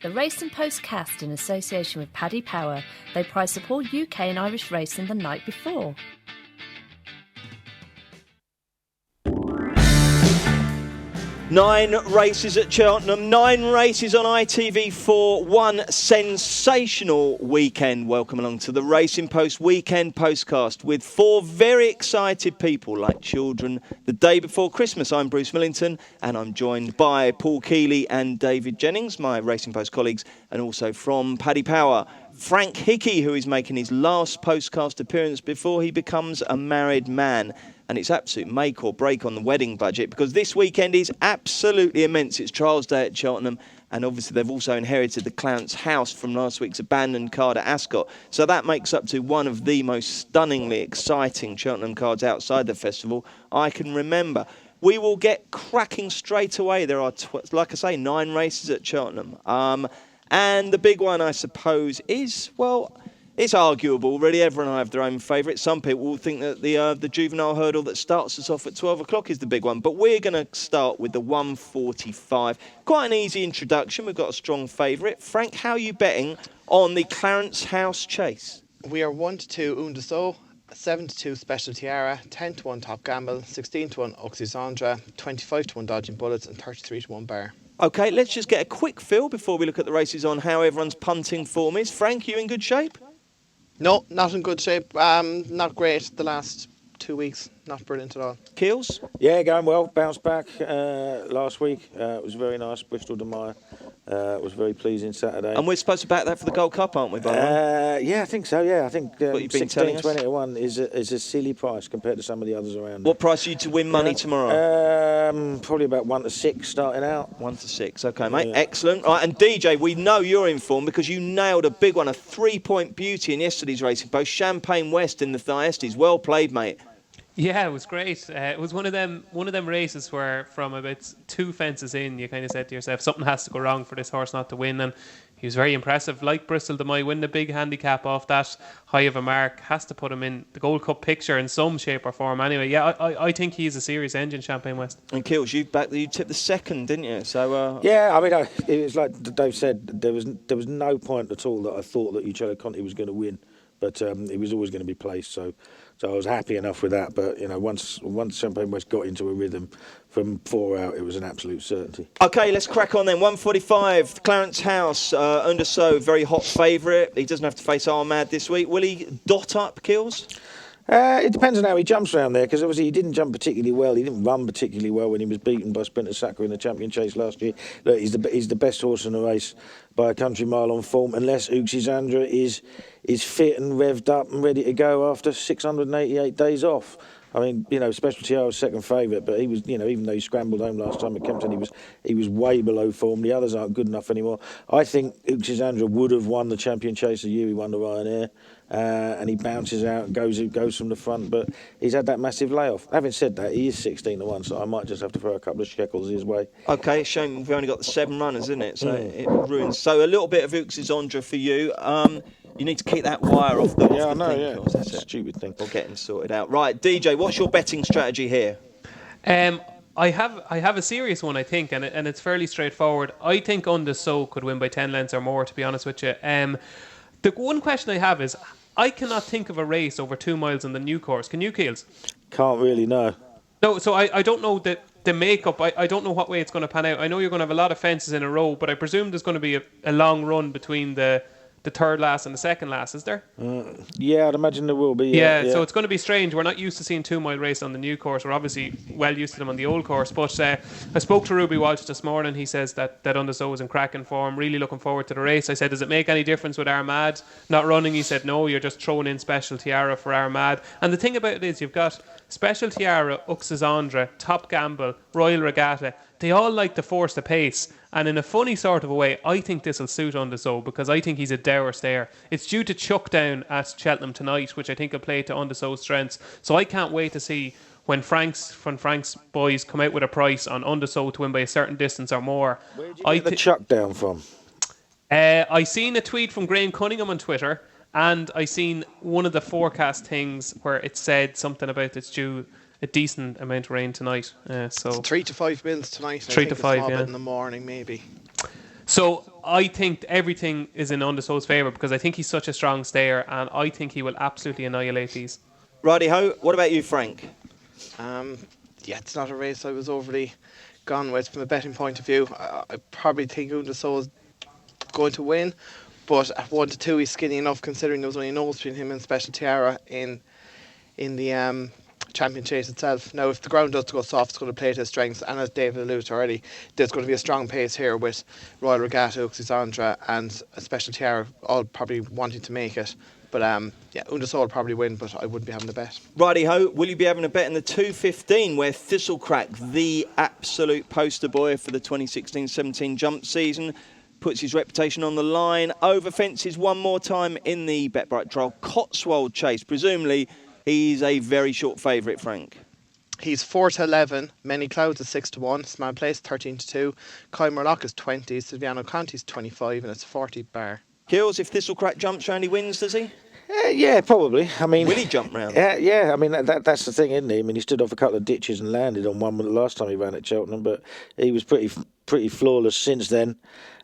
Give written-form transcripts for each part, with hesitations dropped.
The Race and Postcast in association with Paddy Power. They prize support UK and Irish racing the night before. Nine races at Cheltenham, 9 races on ITV4, one sensational weekend. Welcome along to the Racing Post Weekend Postcast with 4 very excited people like children the day before Christmas. I'm Bruce Millington and I'm joined by Paul Keeley and David Jennings, my Racing Post colleagues, and also from Paddy Power, Frank Hickey, who is making his last postcast appearance before he becomes a married man. And it's absolute make or break on the wedding budget because this weekend is absolutely immense. It's Trials Day at Cheltenham, and obviously they've also inherited the Clarence house from last week's abandoned card at Ascot. So that makes up to one of the most stunningly exciting Cheltenham cards outside the festival I can remember. We will get cracking straight away. There are, like I say, 9 races at Cheltenham. And the big one, I suppose, is, well, it's arguable, really. Everyone will have their own favourite. Some people will think that the juvenile hurdle that starts us off at 12 o'clock is the big one. But we're going to start with the 145. Quite an easy introduction. We've got a strong favourite. Frank, how are you betting on the Clarence House Chase? We are 1-2 Undersow, 7-2 Special Tiara, 10-1 Top Gamble, 16-1 Oxysandra, 25-1 Dodging Bullets, and 33-1 Bar. OK, let's just get a quick feel before we look at the races on how everyone's punting form is. Frank, you in good shape? No, not in good shape. Not great the last 2 weeks. Not brilliant at all. Keels? Yeah, going well. Bounced back last week. It was very nice. Bristol de Meyer. It was very pleasing Saturday. And we're supposed to back that for the Gold Cup, aren't we, by the way? Yeah, I think so, yeah. I think 16-20 is a silly price compared to some of the others around. What price are you to win money tomorrow? Probably about 1 to 6 starting out. 1 to 6, OK, mate. Yeah. Excellent. All right, and DJ, we know you're in form because you nailed a big one, a 3-point beauty in yesterday's Racing Post. Champagne West in the Thyestes. Well played, mate. Yeah, it was great. It was one of them races where from about 2 fences in, you kind of said to yourself, something has to go wrong for this horse not to win. And he was very impressive. Like Bristol de Meyer, winning a big handicap off that high of a mark, has to put him in the Gold Cup picture in some shape or form. Anyway, yeah, I think he's a serious engine, Champagne West. And Kills, you tipped the second, didn't you? So yeah, I mean, it was like Dave said, there was no point at all that I thought that Uccello Conti was going to win, but it was always going to be placed. So I was happy enough with that. But you know, once Champagne West got into a rhythm from 4 out, it was an absolute certainty. OK, let's crack on then. 145, Clarence House, Undersow, very hot favourite. He doesn't have to face Armad this week. Will he dot up, Kills? It depends on how he jumps around there, because obviously he didn't jump particularly well. He didn't run particularly well when he was beaten by Sprinter Sacco in the Champion Chase last year. Look, he's the best horse in the race by a country mile on form, unless Uxizandra is fit and revved up and ready to go after 688 days off. I mean, you know, Special Tiara was second favourite, but he was, you know, even though he scrambled home last time at Kempton, he was way below form. The others aren't good enough anymore. I think Uxizandra would have won the Champion Chase the year he won the Ryanair. And he bounces out and goes from the front, but he's had that massive layoff. Having said that, he is 16-1, so I might just have to throw a couple of shekels his way. OK, it's shame we've only got the 7 runners, isn't it? So it ruins. So a little bit of Uxizandra for you. You need to keep that wire off the Yeah, I know, thing, yeah. That's That's a stupid thing. We'll get him sorted out. Right, DJ, what's your betting strategy here? I have a serious one, I think, and it's fairly straightforward. I think Undersow could win by 10 lengths or more, to be honest with you. The one question I have is, I cannot think of a race over 2 miles on the new course. Can you, Keels? Can't really, no. No, so I don't know the makeup. I don't know what way it's going to pan out. I know you're going to have a lot of fences in a row, but I presume there's going to be a long run between the third last and the second last, is there? Yeah, I'd imagine there will be. Yeah, so it's going to be strange. We're not used to seeing 2 mile race on the new course. We're obviously well used to them on the old course. But I spoke to Ruby Walsh this morning. He says that Undersow is in cracking form. Really looking forward to the race. I said, does it make any difference with Armad not running? He said, no, you're just throwing in Special Tiara for Armad. And the thing about it is, you've got Special Tiara, Uxizandra, Top Gamble, Royal Regatta. They all like to force the pace. And in a funny sort of a way, I think this will suit Undersow because I think he's a dour stayer. It's due to chuck down at Cheltenham tonight, which I think will play to Undersow's strengths. So I can't wait to see when Frank's boys come out with a price on Undersow to win by a certain distance or more. Where did you get the chuck down from? I seen a tweet from Graham Cunningham on Twitter, and I seen one of the forecast things where it said something about it's due a decent amount of rain tonight. So it's 3 to 5 mils tonight. 3 to 5, a yeah. bit in the morning, maybe. So I think everything is in Undersow's favour because I think he's such a strong stayer, and I think he will absolutely annihilate these. Righty-ho. What about you, Frank? Yeah, it's not a race I was overly gone with from a betting point of view. I probably think Undersow is going to win, but at 1-2 he's skinny enough considering there was only a nose between him and Special Tiara in the champion chase itself. Now, if the ground does go soft, it's going to play to his strengths, and as David alluded to already, there's going to be a strong pace here with Royal Regatta, Uxisandra and Special Tiara all probably wanting to make it. But yeah, Undersow will probably win, but I wouldn't be having a bet. Righty-ho. Will you be having a bet in the 2:15 where Thistlecrack, the absolute poster boy for the 2016-17 jump season, puts his reputation on the line, over fences one more time in the Bet-Bright trial, Cotswold Chase. Presumably, he's a very short favourite, Frank. He's 4-11, Many Clouds is 6-1, Small Place 13-2, Kyle Murlock is 20, Silviano Conti's 25, and it's 40 bar. Kills, if Thistlecrack jumps round, he wins, does he? Yeah, probably. I mean, will he jump round? Yeah. I mean, that's the thing, isn't he? I mean, he stood off a couple of ditches and landed on one the last time he ran at Cheltenham, but he was pretty flawless since then.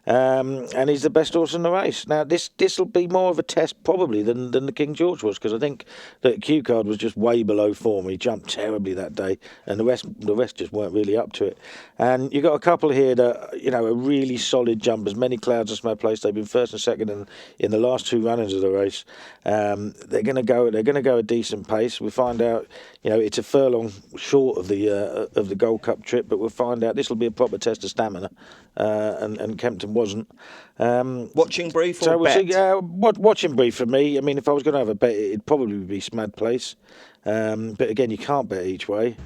And he's the best horse in the race. Now, this will be more of a test probably than the King George was, because I think that Q Card was just way below form. He jumped terribly that day, and the rest just weren't really up to it. And you got a couple here that are really solid jumpers. Many Clouds and Small Place. They've been first and second in the last two runnings of the race. They're going to go a decent pace. We find out it's a furlong short of the Gold Cup trip, but we'll find out this will be a proper test of stamina. And Kempton wasn't. Watching brief or so bet? Watching brief for me. I mean, if I was going to have a bet, it'd probably be Smad Place. But again, you can't bet each way.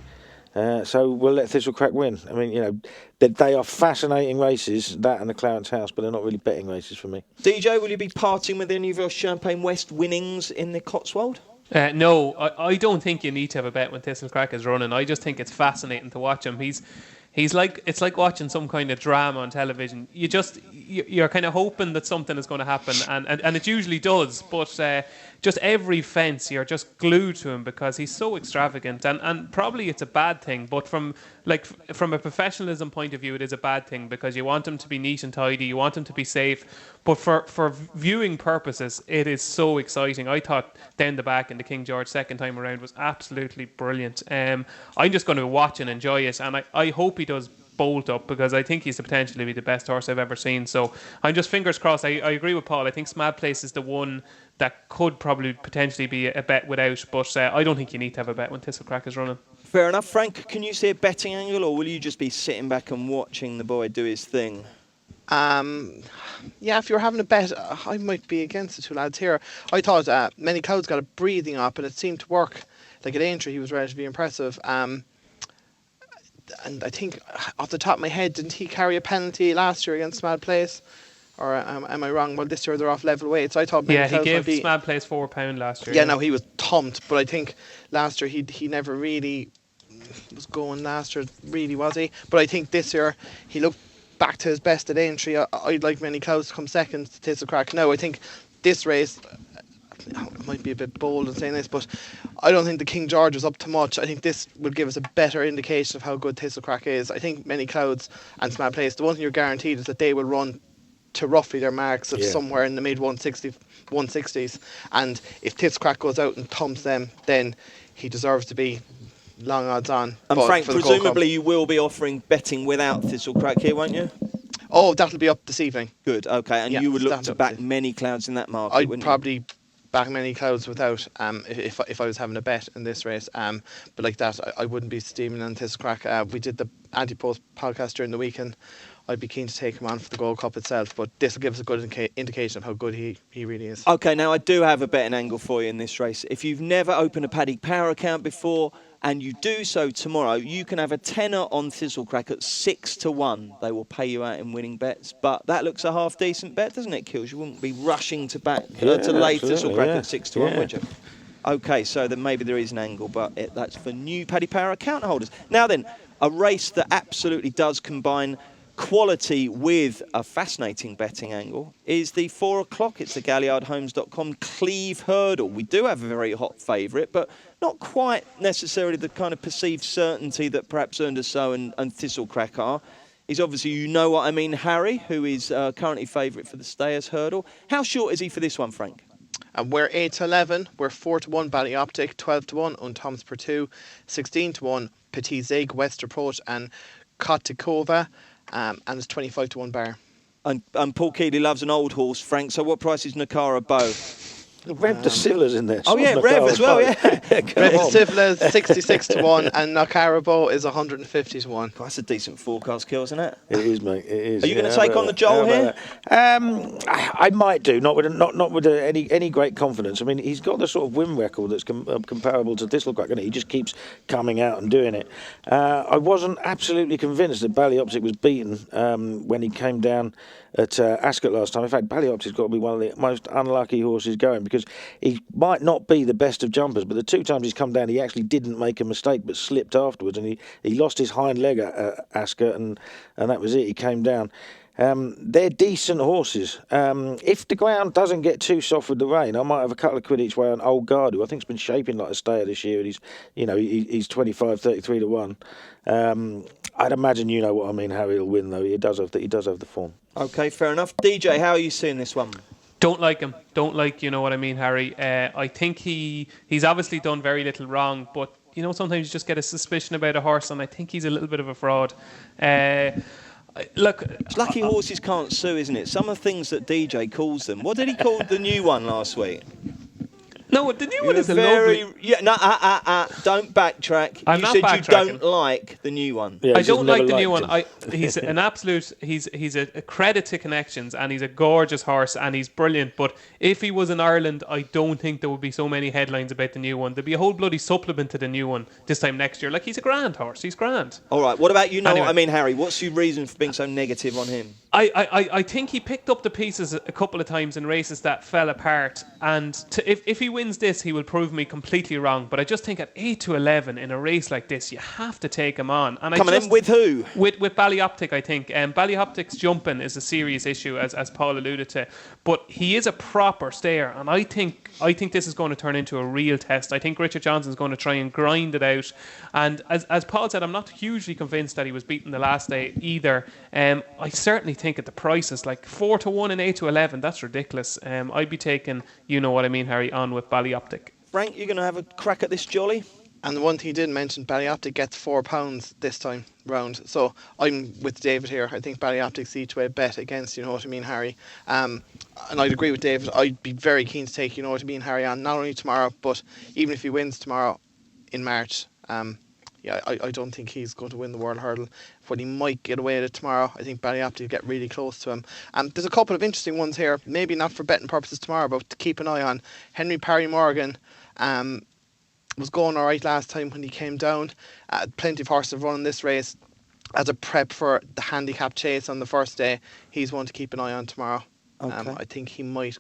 So we'll let Thistlecrack win. I mean, they are fascinating races, that and the Clarence House, but they're not really betting races for me. DJ, will you be parting with any of your Champagne West winnings in the Cotswold? No, I don't think you need to have a bet when Thistlecrack is running. I just think it's fascinating to watch him. It's like watching some kind of drama on television. You're kind of hoping that something is going to happen, and it usually does. But just every fence, you're just glued to him because he's so extravagant, and probably it's a bad thing. But from a professionalism point of view, it is a bad thing because you want him to be neat and tidy, you want him to be safe. But for viewing purposes, it is so exciting. I thought Down the Back in the King George second time around was absolutely brilliant. I'm just going to watch and enjoy it, and I hope he does bolt up because I think he's the potential to be the best horse I've ever seen. So I'm just fingers crossed. I agree with Paul. I think Smad Place is the one that could probably potentially be a bet without, but I don't think you need to have a bet when Thistlecrack is running. Fair enough. Frank, can you see a betting angle, or will you just be sitting back and watching the boy do his thing? Yeah, if you're having a bet, I might be against the two lads here. I thought Many Clouds got a breathing up, and it seemed to work. Like at Aintree, he was relatively impressive. And I think, off the top of my head, didn't he carry a penalty last year against Smad Place? Or am I wrong? Well, this year they're off level weight, so I thought Many Clouds he gave Smad Place £4 last year. Yeah, no, he was thumped, but I think last year he never really was going last year, really, was he? But I think this year he looked back to his best at Aintree. I'd like Many Clouds to come second to Thistlecrack. No, I think this race, I might be a bit bold in saying this, but I don't think the King George is up to much. I think this will give us a better indication of how good Thistlecrack is. I think Many Clouds and Smad Place, the one thing you're guaranteed is that they will run to roughly their marks of somewhere in the mid 160s, and if Thistlecrack goes out and thumps them, then he deserves to be long odds on. And Frank, presumably you will be offering betting without Thistlecrack here, won't you? Oh, that'll be up this evening. Good, okay, and you would look to back Many Clouds in that market, I'd wouldn't probably you? back Many Clouds without, if I was having a bet in this race. But like that, I wouldn't be steaming on Thistlecrack. We did the anti-post podcast during the week, and I'd be keen to take him on for the Gold Cup itself, but this will give us a good indication of how good he really is. Okay, now I do have a betting angle for you in this race. If you've never opened a Paddy Power account before and you do so tomorrow, you can have a tenner on Thistlecrack at 6-1. They will pay you out in winning bets, but that looks a half decent bet, doesn't it, Kills? You wouldn't be rushing to lay Thistlecrack at 6-1, would you? Okay, so then maybe there is an angle, but that's for new Paddy Power account holders. Now then, a race that absolutely does combine quality with a fascinating betting angle is the 4 o'clock. It's the GalliardHomes.com Cleeve Hurdle. We do have a very hot favourite, but not quite necessarily the kind of perceived certainty that perhaps Undersow and Thistlecrack are. is obviously You Know What I Mean Harry, who is currently favourite for the Stayers Hurdle. How short is he for this one, Frank? And we're 8-11. We're 4-1 Ballyoptic, 12-1 Untoms per 2, 16-1 Petit Zig, West Approach, and Kotikova, and it's 25-1 Bar. And Paul Keeley loves an old horse, Frank. So what price is Nakara Bow? Rev de Silla's in there. Oh, yeah, Rev as well, yeah. Rev de Silla's 66-1, and Nakarabo is 150-1. Well, that's a decent forecast, Kill, isn't it? It is, mate. It is. Are you going to take on the Joel here? I might do, not with any great confidence. I mean, he's got the sort of win record that's comparable to Thistlecrack, and he just keeps coming out and doing it. I wasn't absolutely convinced that Ballyoptic was beaten when he came down at Ascot last time. In fact, Ballyoptic's got to be one of the most unlucky horses going, because he might not be the best of jumpers, but the 2 times he's come down, he actually didn't make a mistake but slipped afterwards, and he lost his hind leg at Ascot, and that was it. He came down. They're decent horses. If the ground doesn't get too soft with the rain, I might have a couple of quid each way on Old Guard, who I think's been shaping like a stayer this year, and he's 25-33-1. I'd imagine You Know What I Mean Harry will win, though. He does have the form. Okay, fair enough. DJ, how are you seeing this one? Don't like him. Don't like You Know What I Mean Harry. I think he's obviously done very little wrong, but sometimes you just get a suspicion about a horse, and I think he's a little bit of a fraud. Look, it's lucky horses can't sue, isn't it? Some of the things that DJ calls them. What did he call the new one last week? No, the new one is a lovely... Don't backtrack. You said you don't like the new one. Yeah, I don't like the new one. He's an absolute... He's a credit to Connections, and he's a gorgeous horse, and he's brilliant. But if he was in Ireland, I don't think there would be so many headlines about the new one. There'd be a whole bloody supplement to the new one this time next year. Like, he's a grand horse. He's grand. All right. What about You Know What I Mean Harry? What's your reason for being so negative on him? I think he picked up the pieces a couple of times in races that fell apart, and if he wins this, he will prove me completely wrong. But I just think at 8-11 in a race like this, you have to take him on. And Coming in with who? With Ballyoptic, I think. Ballyoptic's jumping is a serious issue, as Paul alluded to. But he is a proper stayer, and I think this is going to turn into a real test. I think Richard Johnson's going to try and grind it out. And as Paul said, I'm not hugely convinced that he was beaten the last day either. I certainly think at the prices, like 4-1 and 8-11, that's ridiculous. I'd be taking You Know What I Mean Harry on with Ballyoptic. Frank, you're going to have a crack at this jolly? And the one thing he did mention, Ballyoptic gets £4 this time round. So I'm with David here. I think Ballyoptic's each way bet against You Know What I Mean Harry. And I'd agree with David. I'd be very keen to take You Know What I Mean Harry on, not only tomorrow, but even if he wins tomorrow in March. I don't think he's going to win the World Hurdle. When he might get away with it tomorrow, I think Ballyoptic will get really close to him. There's a couple of interesting ones here, maybe not for betting purposes tomorrow, but to keep an eye on. Henry Parry Morgan was going all right last time when he came down. Plenty of horses have run in this race as a prep for the handicap chase on the first day. He's one to keep an eye on tomorrow. Okay. I think he might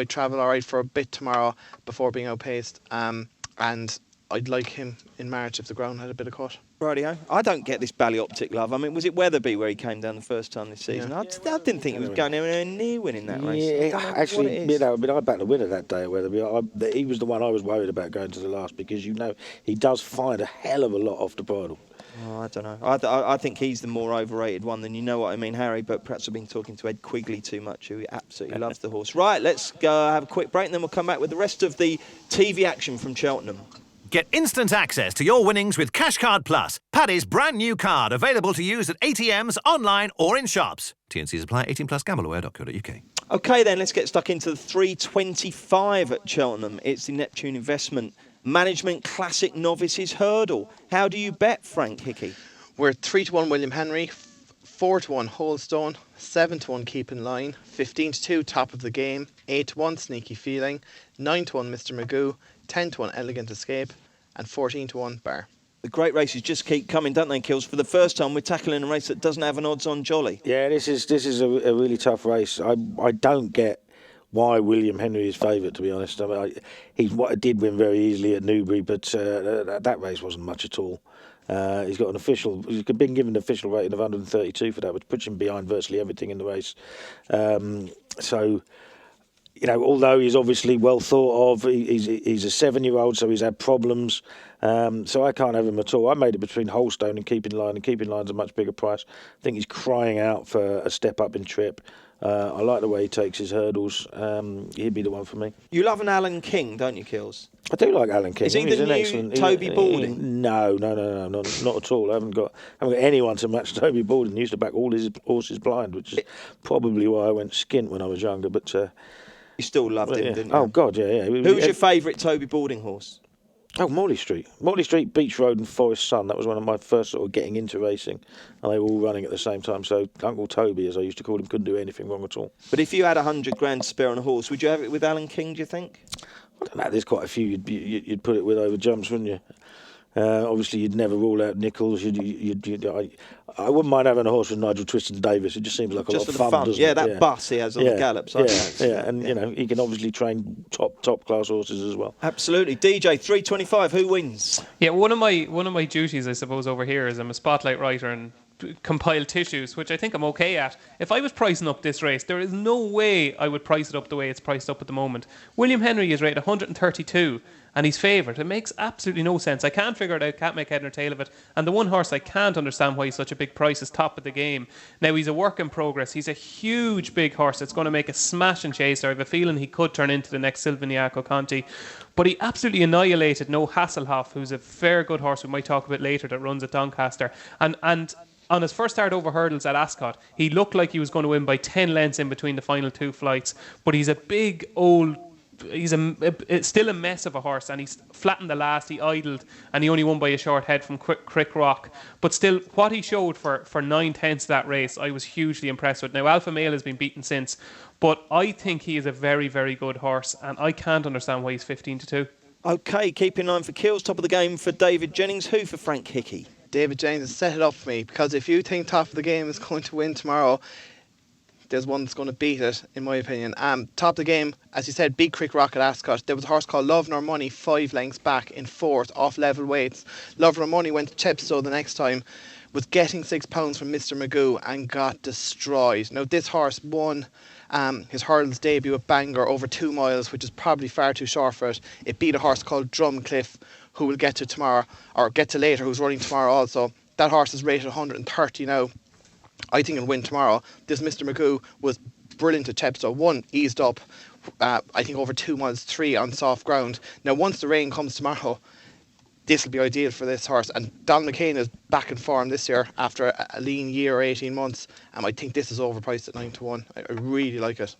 travel all right for a bit tomorrow before being outpaced. And I'd like him in March if the ground had a bit of cut. Rightio. I don't get this Ballyoptic love. I mean, was it Weatherby where he came down the first time this season? Yeah. I didn't think he was going anywhere near winning that race. Yeah, actually, I backed the winner that day at Weatherby. He was the one I was worried about going to the last, because he does find a hell of a lot off the bridle. Oh, I don't know. I think he's the more overrated one than You Know What I Mean Harry, but perhaps I've been talking to Ed Quigley too much, who absolutely loves the horse. Right, let's go have a quick break, and then we'll come back with the rest of the TV action from Cheltenham. Get instant access to your winnings with Cashcard Plus, Paddy's brand new card, available to use at ATMs, online or in shops. T&Cs apply. 18 plus. Gambleaware.co.uk. OK, then let's get stuck into the 325 at Cheltenham. It's the Neptune Investment Management Classic Novices Hurdle. How do you bet, Frank Hickey? We're 3-1 William Henry, 4-1 Holstone, 7-1 Keep in Line, 15-2 Top of the Game, 8-1 Sneaky Feeling, 9-1 Mr Magoo, 10-1 Elegant Escape, and 14-1 Bar. The great races just keep coming, don't they, Kills? For the first time, we're tackling a race that doesn't have an odds-on jolly. Yeah, this is a really tough race. I don't get why William Henry is favourite, to be honest. I mean, he did win very easily at Newbury, but that race wasn't much at all. He's been given an official rating of 132 for that, which puts him behind virtually everything in the race. Although he's obviously well thought of, he's a 7-year-old, so he's had problems. So I can't have him at all. I made it between Holstone and Keeping Line, and Keeping Line's a much bigger price. I think he's crying out for a step up in trip. I like the way he takes his hurdles. He'd be the one for me. You love an Alan King, don't you, Kills? I do like Alan King. Is he the new Toby Balding? No, not at all. I haven't got anyone to match Toby Balding. He used to back all his horses blind, which is probably why I went skint when I was younger. But you still loved him, didn't you? Oh God, yeah. Who was your favourite Toby Balding horse? Oh, Morley Street, Beach Road and Forest Sun. That was one of my first sort of getting into racing, and they were all running at the same time. So Uncle Toby, as I used to call him, couldn't do anything wrong at all. But if you had $100,000 to spare on a horse, would you have it with Alan King, do you think? I don't know. There's quite a few you'd put it with over jumps, wouldn't you? Obviously, you'd never rule out Nichols. I wouldn't mind having a horse with Nigel Twiston Davis. It just seems like a lot of fun, doesn't it? That bus he has on the gallops. And he can obviously train top class horses as well. Absolutely. DJ 325. Who wins? Yeah, one of my duties, I suppose, over here is I'm a spotlight writer and compile tissues, which I think I'm okay at. If I was pricing up this race, there is no way I would price it up the way it's priced up at the moment. William Henry is rated 132 and he's favoured. It makes absolutely no sense. I can't figure it out, can't make head nor tail of it. And the one horse I can't understand why he's such a big price is Top of the Game. Now, he's a work in progress. He's a huge big horse. It's going to make a smashing chaser. I have a feeling he could turn into the next Silviniaco Conti. But he absolutely annihilated No Hasselhoff, who's a fair good horse we might talk about later that runs at Doncaster. And on his first start over hurdles at Ascot, he looked like he was going to win by 10 lengths in between the final two flights. But he's a big old... It's still a mess of a horse, and he's flattened the last. He idled, and he only won by a short head from Crick Rock. But still, what he showed for 9/10 of that race, I was hugely impressed with. Now, Alpha Male has been beaten since, but I think he is a very, very good horse, and I can't understand why he's 15-2. OK, keep in line for Kills. Top of the Game for David Jennings. Who for Frank Hickey? David Jennings has set it up for me, because if you think Top of the Game is going to win tomorrow, there's one that's going to beat it, in my opinion. Top of the Game, as you said, beat Crick Rock at Ascot. There was a horse called Love Nor Money, 5 lengths back in fourth, off level weights. Love Nor Money went to Chepstow the next time, was getting £6 from Mr. Magoo and got destroyed. Now, this horse won his hurdles debut at Bangor over 2 miles, which is probably far too short for it. It beat a horse called Drumcliff, who we'll get to tomorrow, or get to later, who's running tomorrow also. That horse is rated 130 now. I think he'll win tomorrow. This Mr. Magoo was brilliant at Chepstow. 1, eased up, I think over 2 miles, 3 on soft ground. Now, once the rain comes tomorrow, this will be ideal for this horse. And Don McCain is back in form this year after a lean year or 18 months. And I think this is overpriced at 9-1. I really like it.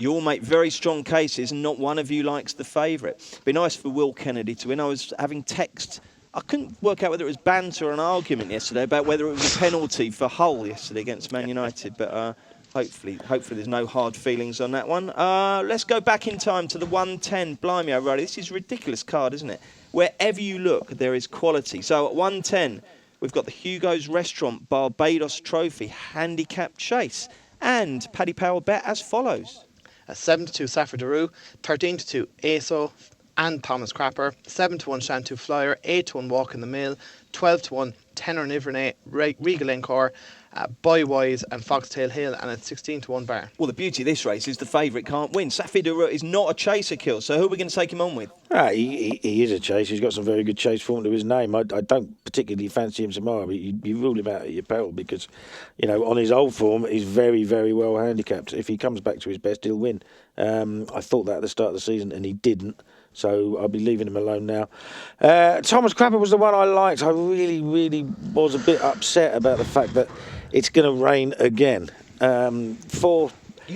You all make very strong cases, and not one of you likes the favourite. It'd be nice for Will Kennedy to win. I was having text. I couldn't work out whether it was banter or an argument yesterday about whether it was a penalty for Hull yesterday against Man United, but hopefully there's no hard feelings on that one. Let's go back in time to the 110. Blimey, O'Reilly, this is a ridiculous card, isn't it? Wherever you look, there is quality. So at 110, we've got the Hugo's Restaurant Barbados Trophy Handicap Chase, and Paddy Power bet as follows: 7-2 Safra Daru, 13-2 ASO and Thomas Crapper, 7-1 Shantou Flyer, 8-1 Walk in the Mill, 12-1 Tenor Nivernais, Regal Encore, Boywise and Foxtail Hill, and it's 16-1 Bar. Well, the beauty of this race is the favourite can't win. Safi Daru is not a chaser, Kill, so who are we going to take him on with? He is a chase. He's got some very good chase form to his name. I don't particularly fancy him tomorrow, but you rule him out at your peril because, on his old form, he's very, very well handicapped. If he comes back to his best, he'll win. I thought that at the start of the season, and he didn't. So I'll be leaving him alone now. Thomas Crapper was the one I liked. I really, really was a bit upset about the fact that it's going to rain again. You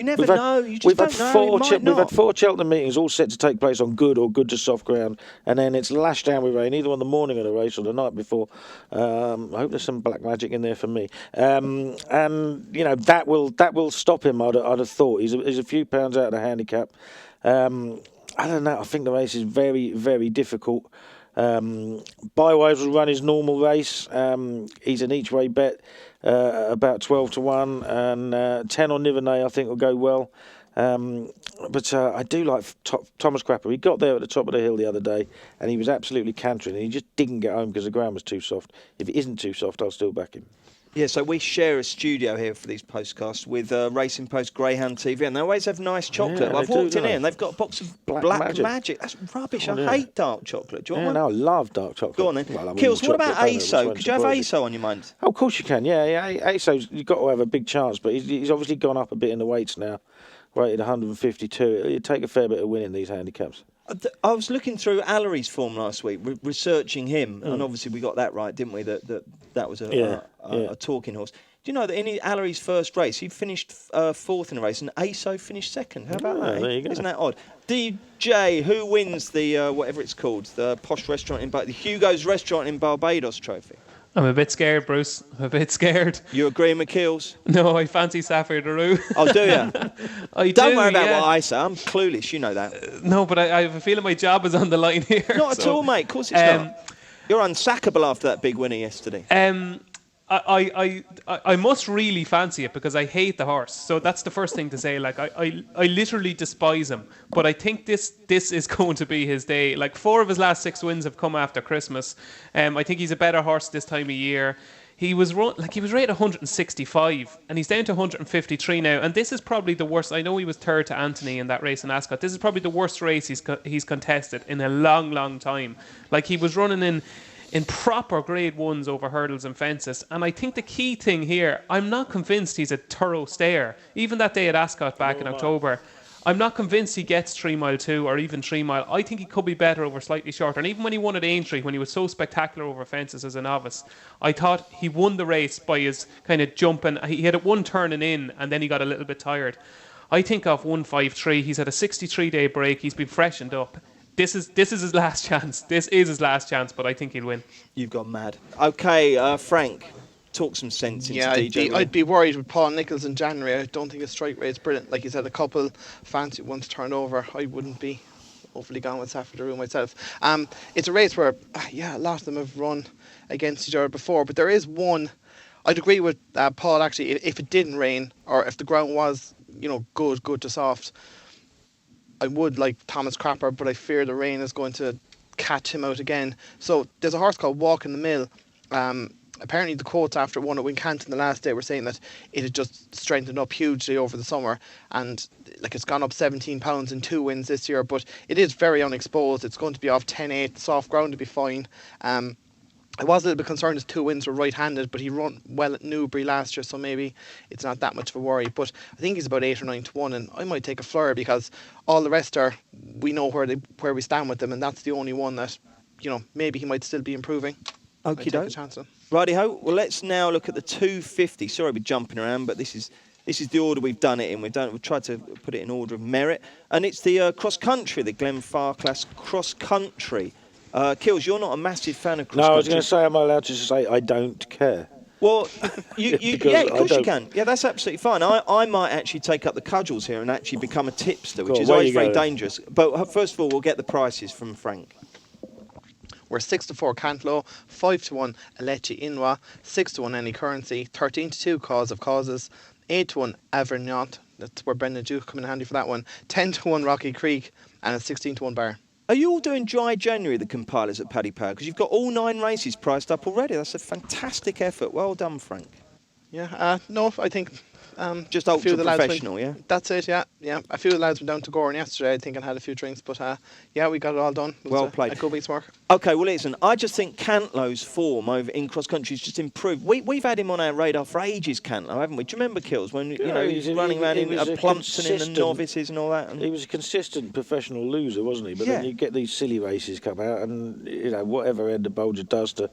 never know. You just don't know. We've had 4 Cheltenham meetings all set to take place on good or good to soft ground, and then it's lashed down with rain either on the morning of the race or the night before. I hope there's some black magic in there for me. And that will stop him. I'd have thought he's a few pounds out of the handicap. I don't know. I think the race is very, very difficult. Bywise will run his normal race. He's an each-way bet, about 12-1, and 10 on Nivernais I think will go well. But I do like Thomas Crapper. He got there at the top of the hill the other day, and he was absolutely cantering, and he just didn't get home because the ground was too soft. If it isn't too soft, I'll still back him. Yeah, so we share a studio here for these postcasts with Racing Post Greyhound TV, and they always have nice chocolate. Yeah, I've walked in here and they've got a box of Black Magic. That's rubbish. I hate dark chocolate. Do you want one? No, I love dark chocolate. Go on then. Well, Kills, what about ASO? Could you have ASO on your mind? Oh, of course you can. Yeah. ASO's, you've got to have a big chance, but he's obviously gone up a bit in the weights now. Rated 152. It'd take a fair bit of winning these handicaps. I was looking through Allery's form last week, researching him, and obviously we got that right, didn't we? That was a talking horse. Do you know that in Allery's first race, he finished fourth in the race, and ASO finished second? How about that? There you go. Isn't that odd? DJ, who wins the whatever it's called, the posh restaurant the Hugo's restaurant in Barbados Trophy? I'm a bit scared, Bruce. I'm a bit scared. You agreeing with Keels? No, I fancy Sapphire Daru. Oh, do you? Don't worry about what I say. I'm clueless. You know that. No, but I have a feeling my job is on the line here. Not at all, mate. Of course it's not. You're unsackable after that big winner yesterday. I must really fancy it because I hate the horse. So that's the first thing to say. Like I literally despise him. But I think this is going to be his day. Like 4 of his last 6 wins have come after Christmas. I think he's a better horse this time of year. He was rated 165 and he's down to 153 now. And this is probably the worst. I know he was third to Anthony in that race in Ascot. This is probably the worst race he's contested in a long, long time. Like he was running in proper grade 1s over hurdles and fences. And I think the key thing here, I'm not convinced he's a thorough stayer. Even that day at Ascot back in October, I'm not convinced he gets 3 mile 2 or even 3 mile. I think he could be better over slightly shorter. And even when he won at Aintree, when he was so spectacular over fences as a novice, I thought he won the race by his kind of jumping. He had one turning in and then he got a little bit tired. I think off 153, he's had a 63-day break. He's been freshened up. This is his last chance. This is his last chance, but I think he'll win. You've gone mad. Okay, Frank, talk some sense into DJ. I'd be worried with Paul Nicholls in January. I don't think his strike rate's brilliant. Like he's had a couple fancy ones turned over. I wouldn't be overly gone with Sapphire Daru myself. It's a race where, a lot of them have run against each other before, but there is one. I'd agree with Paul, actually, if it didn't rain or if the ground was, good to soft, I would like Thomas Crapper, but I fear the rain is going to catch him out again. So there's a horse called Walk in the Mill. Apparently the quotes after one at Wincanton the last day were saying that it had just strengthened up hugely over the summer, and like it's gone up 17 pounds in 2 wins this year, but it is very unexposed. It's going to be off 10-8, soft ground to be fine. I was a little bit concerned his 2 wins were right-handed, but he ran well at Newbury last year, so maybe it's not that much of a worry. But I think he's about 8 or 9 to 1, and I might take a flyer because all the rest we know where we stand with them, and that's the only one that, maybe he might still be improving. Okie doke. Righty-ho. Well, let's now look at the 250. Sorry we're jumping around, but this is the order we've done it in. We've tried to put it in order of merit, and it's the cross-country, the Glenfarclas cross-country. Kills, you're not a massive fan of cross-country. No, I was going to say, am I allowed to say I don't care? Well, yeah, of course you can. Yeah, that's absolutely fine. I might actually take up the cudgels here and actually become a tipster, which is always very dangerous. But first of all, we'll get the prices from Frank. We're 6 to 4 Cantlow, 5 to 1 Alechi Inwa, 6 to 1 Any Currency, 13 to 2 Cause of Causes, 8 to 1 Avergnat, that's where Brendan Duke come in handy for that one, 10 to 1 Rocky Creek, and a 16 to 1 Bar. Are you all doing dry January, the compilers at Paddy Power? Because you've got all 9 races priced up already. That's a fantastic effort. Well done, Frank. Yeah, no, I think... just ultra professional, yeah? That's it, yeah. A few of the lads went down to Goran yesterday, I think, and had a few drinks, but we got it all done. It was well played. A good week's work. Okay, well, listen, I just think Cantlow's form over in cross-country has just improved. We've had him on our radar for ages, Cantlow, haven't we? Do you remember, Kills, when he was running around in Plumpton in the Novices and all that? And he was a consistent professional loser, wasn't he? But then you get these silly races come out, and whatever Ed the Bulger does to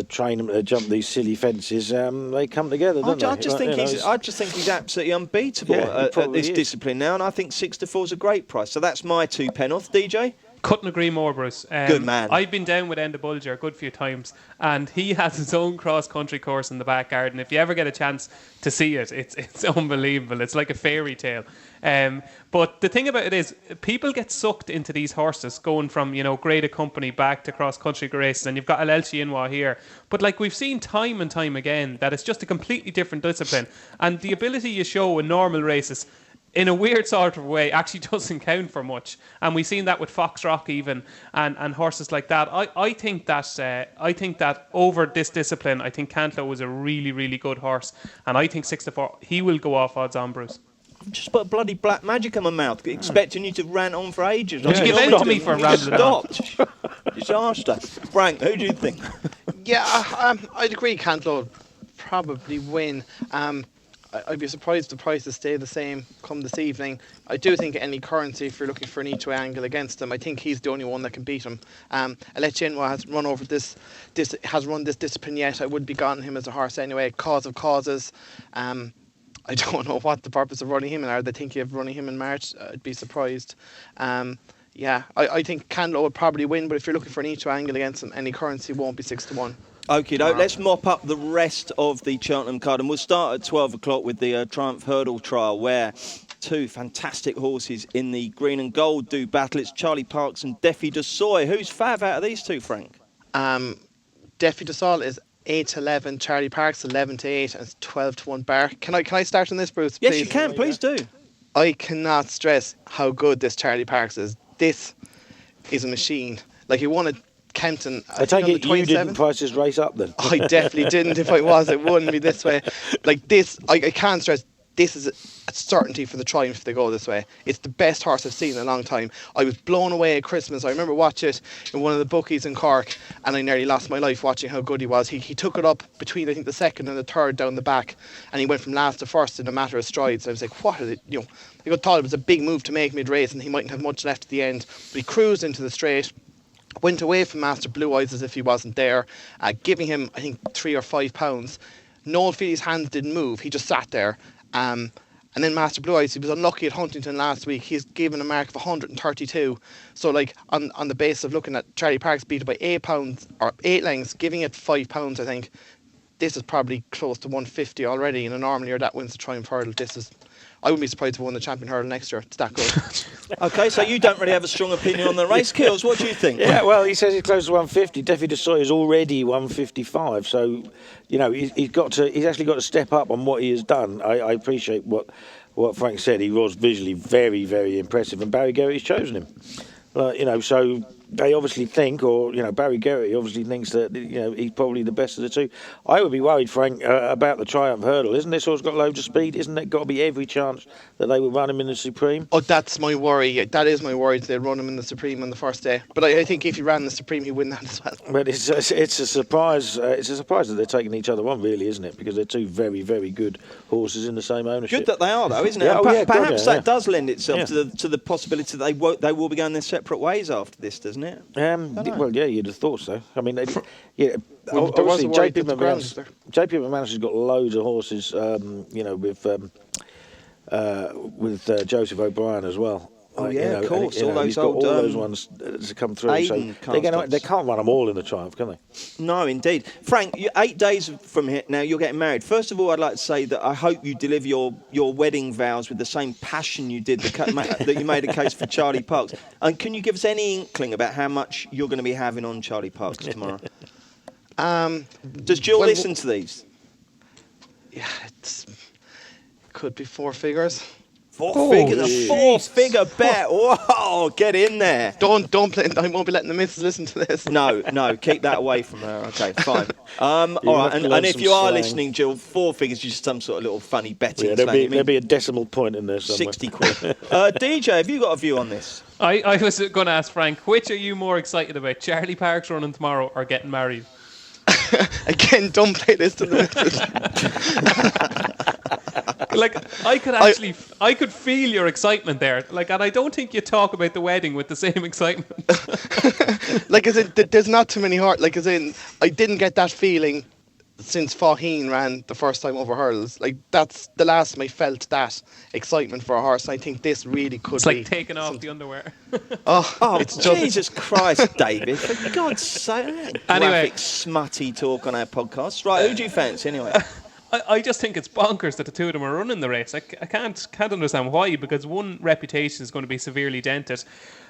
train them to jump these silly fences, they come together, don't they? I just think he's absolutely unbeatable at this discipline now, and I think 6 to 4 is a great price. So that's my 2 penn'orth. DJ? Couldn't agree more, Bruce. Good man. I've been down with Enda Bulger a good few times, and he has his own cross-country course in the back garden. If you ever get a chance to see it, it's unbelievable. It's like a fairy tale. But the thing about it is, people get sucked into these horses going from, graded company back to cross-country races, and you've got Alelchi Inwa here. But like we've seen time and time again, that it's just a completely different discipline. And the ability you show in normal races in a weird sort of way, actually doesn't count for much. And we've seen that with Foxrock even, and horses like that. I think that over this discipline, I think Cantlow was a really, really good horse. And I think 6-4, he will go off odds on, Bruce. Just put bloody black magic in my mouth, expecting you to rant on for ages. Did you give in to me for rambling on? Stopped. Disaster. Frank, who do you think? Yeah, I'd agree Cantlow would probably win. I'd be surprised if the prices stay the same come this evening. I do think any currency, if you're looking for an each-way angle against him, I think he's the only one that can beat him. Alechenwa has run over this discipline yet. I would be gone him as a horse anyway. Cause of causes. I don't know what the purpose of running him in. Are they thinking of running him in March? I'd be surprised. I think Cantlow would probably win, but if you're looking for an each-way angle against him, any currency won't be 6-1. Okay, let's mop up the rest of the Cheltenham card, and we'll start at 12 o'clock with the Cleeve Hurdle trial, where two fantastic horses in the green and gold do battle. It's Charlie Parkes and Defi de Soy. Who's fav out of these two, Frank? Defi de Soy is 8-11, Charlie Parkes 11-8, and it's 12-1 bar. Can I start on this, Bruce? Yes, please? you can. Please do. I cannot stress how good this Charlie Parkes is. This is a machine. Like, he won at Kempton. I take it you didn't price this race up then? I definitely didn't. If I was, it wouldn't be this way. Like this, I can't stress, this is a certainty for the triumph if they go this way. It's the best horse I've seen in a long time. I was blown away at Christmas. I remember watching it in one of the bookies in Cork, and I nearly lost my life watching how good he was. He took it up between, I think, the second and the third down the back, and he went from last to first in a matter of strides. I was like, what is it? I thought it was a big move to make mid-race, and he mightn't have much left at the end. But he cruised into the straight, went away from Master Blue Eyes as if he wasn't there, giving him, I think, £3 or £5. Noel Feely's hands didn't move. He just sat there. And then Master Blue Eyes, he was unlucky at Huntington last week. He's given a mark of 132. So, like, on the basis of looking at Charlie Parkes beat it by £8 or 8 lengths, giving it £5, I think this is probably close to 150 already. In a normal year, that wins the Triumph Hurdle. I wouldn't be surprised if we won the Champion Hurdle next year. It's that good. Okay, so you don't really have a strong opinion on the race. Kills, what do you think? Yeah, well, he says he's close to 150. Defi de Soy is already 155. So, he's actually got to step up on what he has done. I appreciate what Frank said. He was visually very, very impressive, and Barry Geraghty's chosen him. So they obviously think, or Barry Geraghty obviously thinks that he's probably the best of the two. I would be worried, Frank, about the Triumph Hurdle. Isn't this horse got loads of speed? Isn't there got to be every chance that they will run him in the Supreme? Oh, that's my worry. That is my worry. They'll run him in the Supreme on the first day. But I think if he ran the Supreme, he'd win that as well. But it's a surprise. It's a surprise that they're taking each other on, really, isn't it? Because they're two very, very good horses in the same ownership. Good that they are, though, isn't it? Yeah, perhaps that does lend itself to the possibility that they will be going their separate ways after this, doesn't it? Well, yeah, you'd have thought so. I mean, obviously, JP McManus has got loads of horses, with Joseph O'Brien as well. Oh yeah, of course. He's got all those ones to come through. Aiden so they can't run them all in the Triumph, can they? No, indeed. Frank, 8 days from here now, you're getting married. First of all, I'd like to say that I hope you deliver your wedding vows with the same passion you did that you made a case for Charlie Parkes. And can you give us any inkling about how much you're going to be having on Charlie Parkes tomorrow? Does Jill listen to these? Yeah, it could be 4 figures. 4 figures, a 4-figure bet. Whoa, get in there. Don't play. I won't be letting the missus listen to this. No, keep that away from her. Okay, fine. All right, and if you are listening, Jill, 4 figures is just some sort of little funny betting. There'll be a decimal point in there somewhere. 60 quid. DJ, have you got a view on this? I was going to ask Frank, which are you more excited about, Charlie Parkes running tomorrow or getting married? Again, don't play this to the missus. Like, I could feel your excitement there. Like, and I don't think you talk about the wedding with the same excitement. Like, as in, there's not too many heart. Like, as in, I didn't get that feeling since Faugheen ran the first time over hurdles. Like, that's the last time I felt that excitement for a horse. And I think this really could be. It's like taking off the underwear. It's Jesus Christ, David! For God's sake! Anyway, graphic, smutty talk on our podcast. Right, who do you fancy anyway? I just think it's bonkers that the two of them are running the race. I can't understand why, because one reputation is going to be severely dented.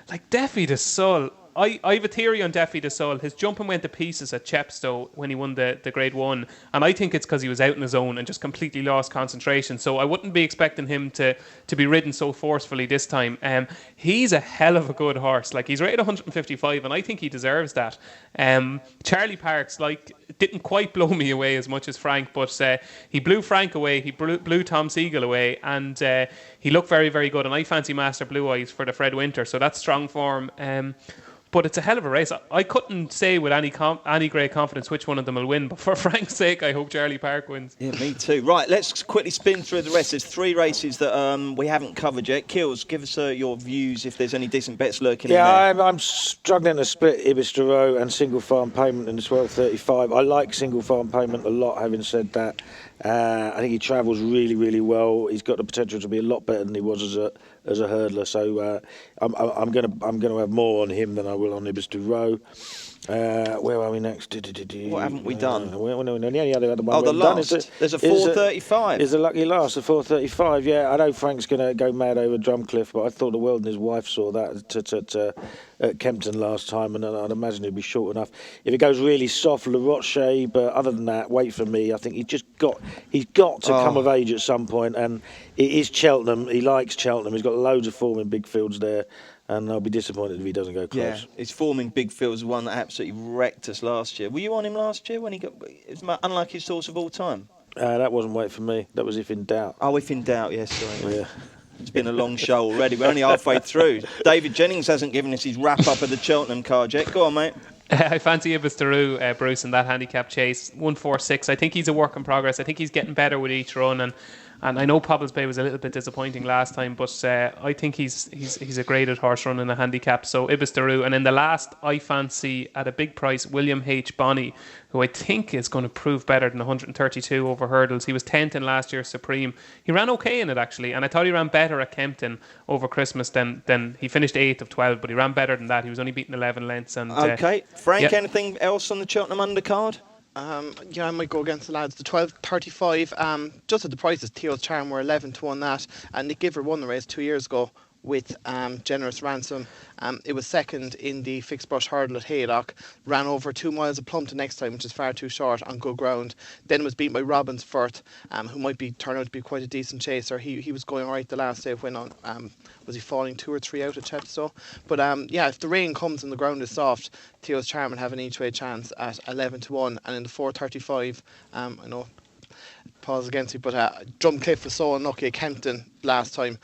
Like, Defi de Soy, I have a theory on Defi de Sol. His jumping went to pieces at Chepstow when he won the Grade 1, and I think it's because he was out in his own and just completely lost concentration. So I wouldn't be expecting him to be ridden so forcefully this time. He's a hell of a good horse. Like, he's rated 155, and I think he deserves that. Charlie Parks, like, didn't quite blow me away as much as Frank, but he blew Frank away, he blew Tom Siegel away, and he looked very, very good. And I fancy Master Blue Eyes for the Fred Winter, so that's strong form. But it's a hell of a race. I couldn't say with any great confidence which one of them will win, but for Frank's sake, I hope Charlie Park wins. Yeah, me too. Right, let's quickly spin through the rest. There's 3 races that we haven't covered yet. Kills, give us your views if there's any decent bets lurking in there. Yeah, I'm struggling to split Ibis de Roe and Single Farm Payment in the 12.35. I like Single Farm Payment a lot, having said that. I think he travels really, really well. He's got the potential to be a lot better than he was as a hurdler. So I'm going to have more on him than I will on Ibis de Roe. Where are we next? What haven't we done? The only other one the we've done last. There's a 4.35. Is the lucky last, the 4.35. Yeah, I know Frank's going to go mad over Drumcliff, but I thought the world and his wife saw that at Kempton last time, and I'd imagine it'd be short enough. If it goes really soft, La Roche, but other than that, wait for me. I think he's got to come of age at some point, and it is Cheltenham. He likes Cheltenham. He's got loads of form in big fields there. And I'll be disappointed if he doesn't go close. Yeah, his form in big fields, one that absolutely wrecked us last year. Were you on him last year when he got? It was unlike his source of all time. That wasn't wait for me. That was if in doubt. Oh, if in doubt, yes. Sorry. Yeah. It's been a long show already. We're only halfway through. David Jennings hasn't given us his wrap up of the Cheltenham card yet. Go on, mate. I fancy Ibis de Roe, Bruce, in that handicap chase. 146. I think he's a work in progress. I think he's getting better with each run, and I know Pobbles Bay was a little bit disappointing last time, but I think he's a graded horse running a handicap. So Ibis de Roe, and in the last, I fancy at a big price William H. Bonney, who I think is going to prove better than 132 over hurdles. He was 10th in last year's Supreme. He ran okay in it actually, and I thought he ran better at Kempton over Christmas than he finished 8th of 12, but he ran better than that. He was only beaten 11 lengths. And okay, Frank, anything else on the Cheltenham undercard? Yeah, I might go against the lads. The 12.35, just at the prices, Theo's Charm were 11 to 1 that, and Nick Giver won the race 2 years ago with Generous Ransom. It was second in the fixed brush hurdle at Haydock, ran over 2 miles of Plumpton next time, which is far too short on good ground. Then was beaten by Robbins Firth, who might turn out to be quite a decent chaser. He was going alright the last day when on was he falling 2 or 3 out at Chepstow? But yeah, if the rain comes and the ground is soft, Theo's Charm will have an each way chance at 11 to 1, and in the 4.35, I know pause against me, but Drumcliff was so unlucky at Kempton last time.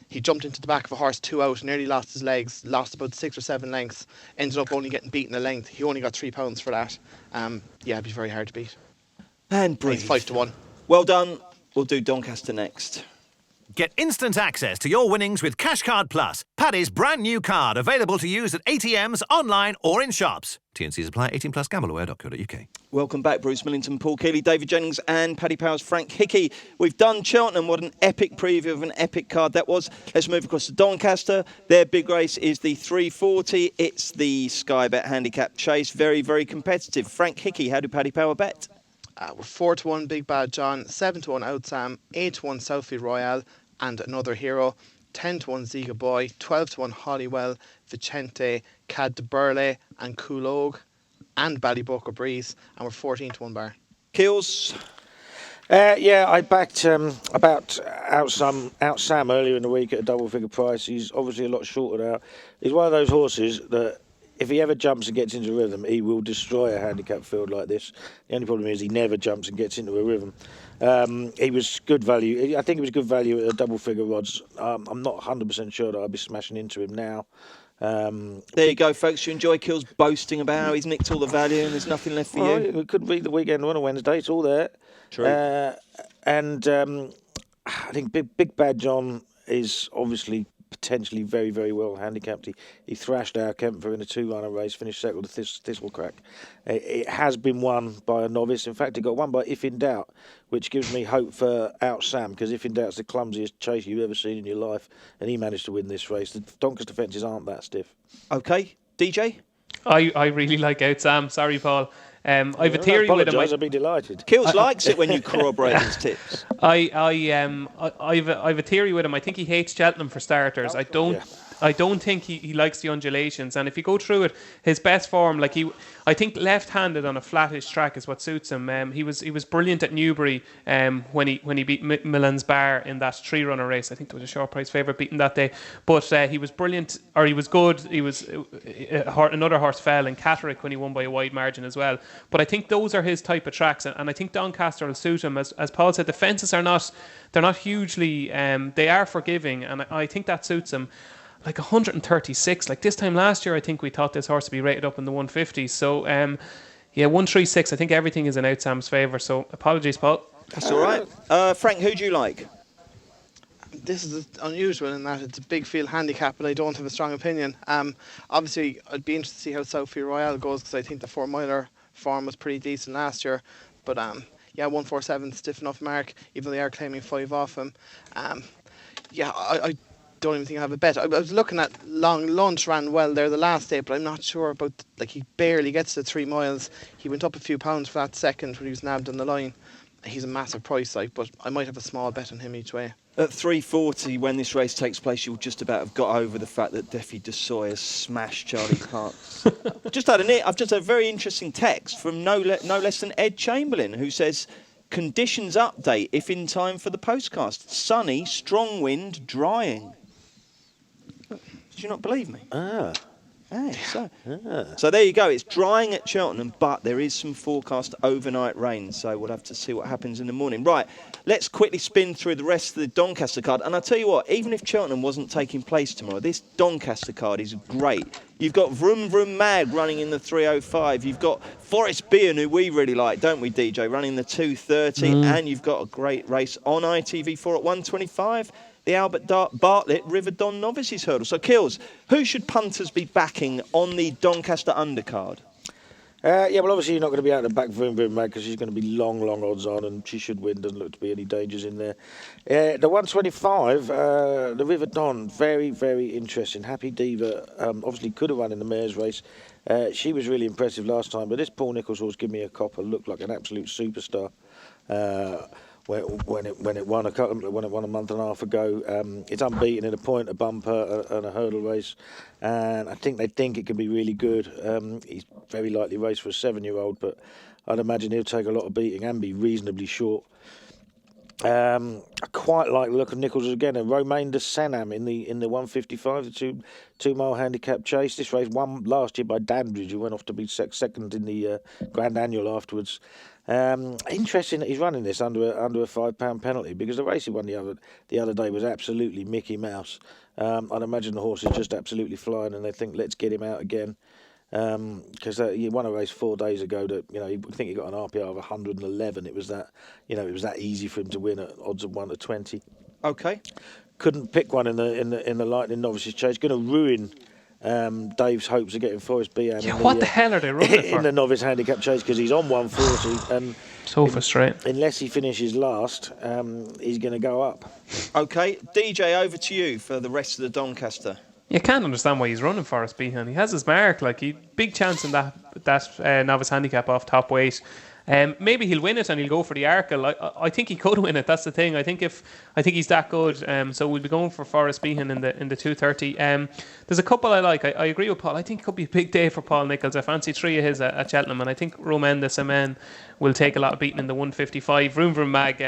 He jumped into the back of a horse 2 out, nearly lost his legs, lost about 6 or 7 lengths, ended up only getting beaten a length. He only got £3 for that. Yeah, it'd be very hard to beat. And breathe. 5 to 1. Well done. We'll do Doncaster next. Get instant access to your winnings with Cashcard Plus, Paddy's brand new card, available to use at ATMs, online or in shops. T&Cs apply. 18 plus. Gambleaware.co.uk. Welcome back, Bruce Millington, Paul Keeley, David Jennings and Paddy Powers, Frank Hickey. We've done Cheltenham. What an epic preview of an epic card that was. Let's move across to Doncaster. Their big race is the 340. It's the Sky Bet Handicap Chase. Very, very competitive. Frank Hickey, how do Paddy Power bet? We're 4 to 1 Big Bad John, 7 to 1 Out Sam, 8 to 1 Southfield Royale and Another Hero, 10 to 1 Ziga Boy, 12 to 1 Hollywell, Vicente, Cad de Burley and Coolog and Ballyboker Breeze, and we're 14 to 1 bar. Kills? Yeah, I backed about Out Sam earlier in the week at a double figure price. He's obviously a lot shorter now. He's one of those horses that if he ever jumps and gets into rhythm, he will destroy a handicap field like this. The only problem is he never jumps and gets into a rhythm. He was good value. I think he was good value at a double figure odds. I'm not 100% sure that I'll be smashing into him now. There you go, folks. You enjoy Kills boasting about how he's nicked all the value and there's nothing left for you. We couldn't beat the weekend on a Wednesday. It's all there. True. And I think Big Bad John is obviously potentially very, very well handicapped. He thrashed our Kempfer in a 2-runner race, finished second with Thistlecrack. It has been won by a novice. In fact, it got won by If in Doubt, which gives me hope for Out Sam, because If in Doubt's the clumsiest chase you've ever seen in your life, and he managed to win this race. The Doncaster fences aren't that stiff. Okay, DJ? I really like Out Sam. Sorry, Paul. I've a theory with him. I'd be delighted. Kills likes it when you corroborate his tips. I've a theory with him. I think he hates Cheltenham for starters. I I don't think he likes the undulations. And if you go through it, his best form, I think left-handed on a flattish track is what suits him. He was brilliant at Newbury when he beat Milan's Bar in that 3-runner race. I think there was a short price favourite beating that day. But he was brilliant, or he was good. He was another horse fell in Catterick when he won by a wide margin as well. But I think those are his type of tracks, and I think Doncaster will suit him. As Paul said, the fences are not hugely. They are forgiving, and I think that suits him. Like 136. Like this time last year, I think we thought this horse would be rated up in the 150s. So 136. I think everything is in out Sam's favour. So apologies, Paul. That's all right. Frank, who do you like? This is unusual in that it's a big field handicap, but I don't have a strong opinion. Obviously, I'd be interested to see how Sophie Royale goes, because I think the 4-miler form was pretty decent last year. But 147 stiff enough mark, even though they are claiming 5 off him. I don't even think I have a bet. I was looking at Long Lunch, ran well there the last day, but I'm not sure about, he barely gets to 3 miles. He went up a few pounds for that second when he was nabbed on the line. He's a massive price, but I might have a small bet on him each way. At 3:40, when this race takes place, you'll just about have got over the fact that Defi Desoy has smashed Charlie Clark's. I've just had a very interesting text from no less than Ed Chamberlain, who says, conditions update if in time for the postcast. Sunny, strong wind, drying. Did you not believe me? So there you go. It's drying at Cheltenham, but there is some forecast overnight rain, so we'll have to see what happens in the morning. Right, let's quickly spin through the rest of the Doncaster card. And I'll tell you what, even if Cheltenham wasn't taking place tomorrow, this Doncaster card is great. You've got Vroom Vroom Mag running in the 3:05. You've got Forest Bean, who we really like, don't we, DJ, running the 2:30. And you've got a great race on ITV4 at 1:25. The Albert Bartlett River Don Novices Hurdle. So, Kills, who should punters be backing on the Doncaster undercard? Obviously you're not going to be able to back Vroom Vroom Mag because she's going to be long odds on, and she should win. Doesn't look to be any dangers in there. The 125, the River Don, very, very interesting. Happy Diva obviously could have won in the mare's race. She was really impressive last time, but this Paul Nicholls horse, Give Me a Copper, looked like an absolute superstar. When it won a month and a half ago. It's unbeaten in a point, a bumper, and a hurdle race, and I think they think it can be really good. He's very likely raced for a 7-year-old, but I'd imagine he'll take a lot of beating and be reasonably short. I quite like the look of Nicholls again, and Romain de Sanam in the 155, the 2-mile handicap chase. This race won last year by Dandridge, who went off to be second in the Grand Annual afterwards. Interesting that he's running this under a £5 penalty, because the race he won the other day was absolutely Mickey Mouse. I'd imagine the horse is just absolutely flying, and they think, let's get him out again. Because he won a race 4 days ago that I think he got an RPR of 111. It was that it was that easy for him to win at odds of 1 to 20. Okay. Couldn't pick one in the Lightning Novices Chase. Going to ruin Dave's hopes of getting Forest Bean. What the hell are they running for? In the Novice Handicap Chase, because he's on 140. And so frustrating. Unless he finishes last, he's going to go up. Okay, DJ, over to you for the rest of the Doncaster. You can't understand why he's running Forest Behan. He has his mark. Big chance in that novice handicap off top weight. Maybe he'll win it and he'll go for the Arkle. I think he could win it. That's the thing. I think he's that good. So we'll be going for Forest Behan in the 2:30. There's a couple I like. I agree with Paul. I think it could be a big day for Paul Nicholls. I fancy 3 of his at Cheltenham, and I think Romain de Semen will take a lot of beating in the 155. Vroom Vroom Mag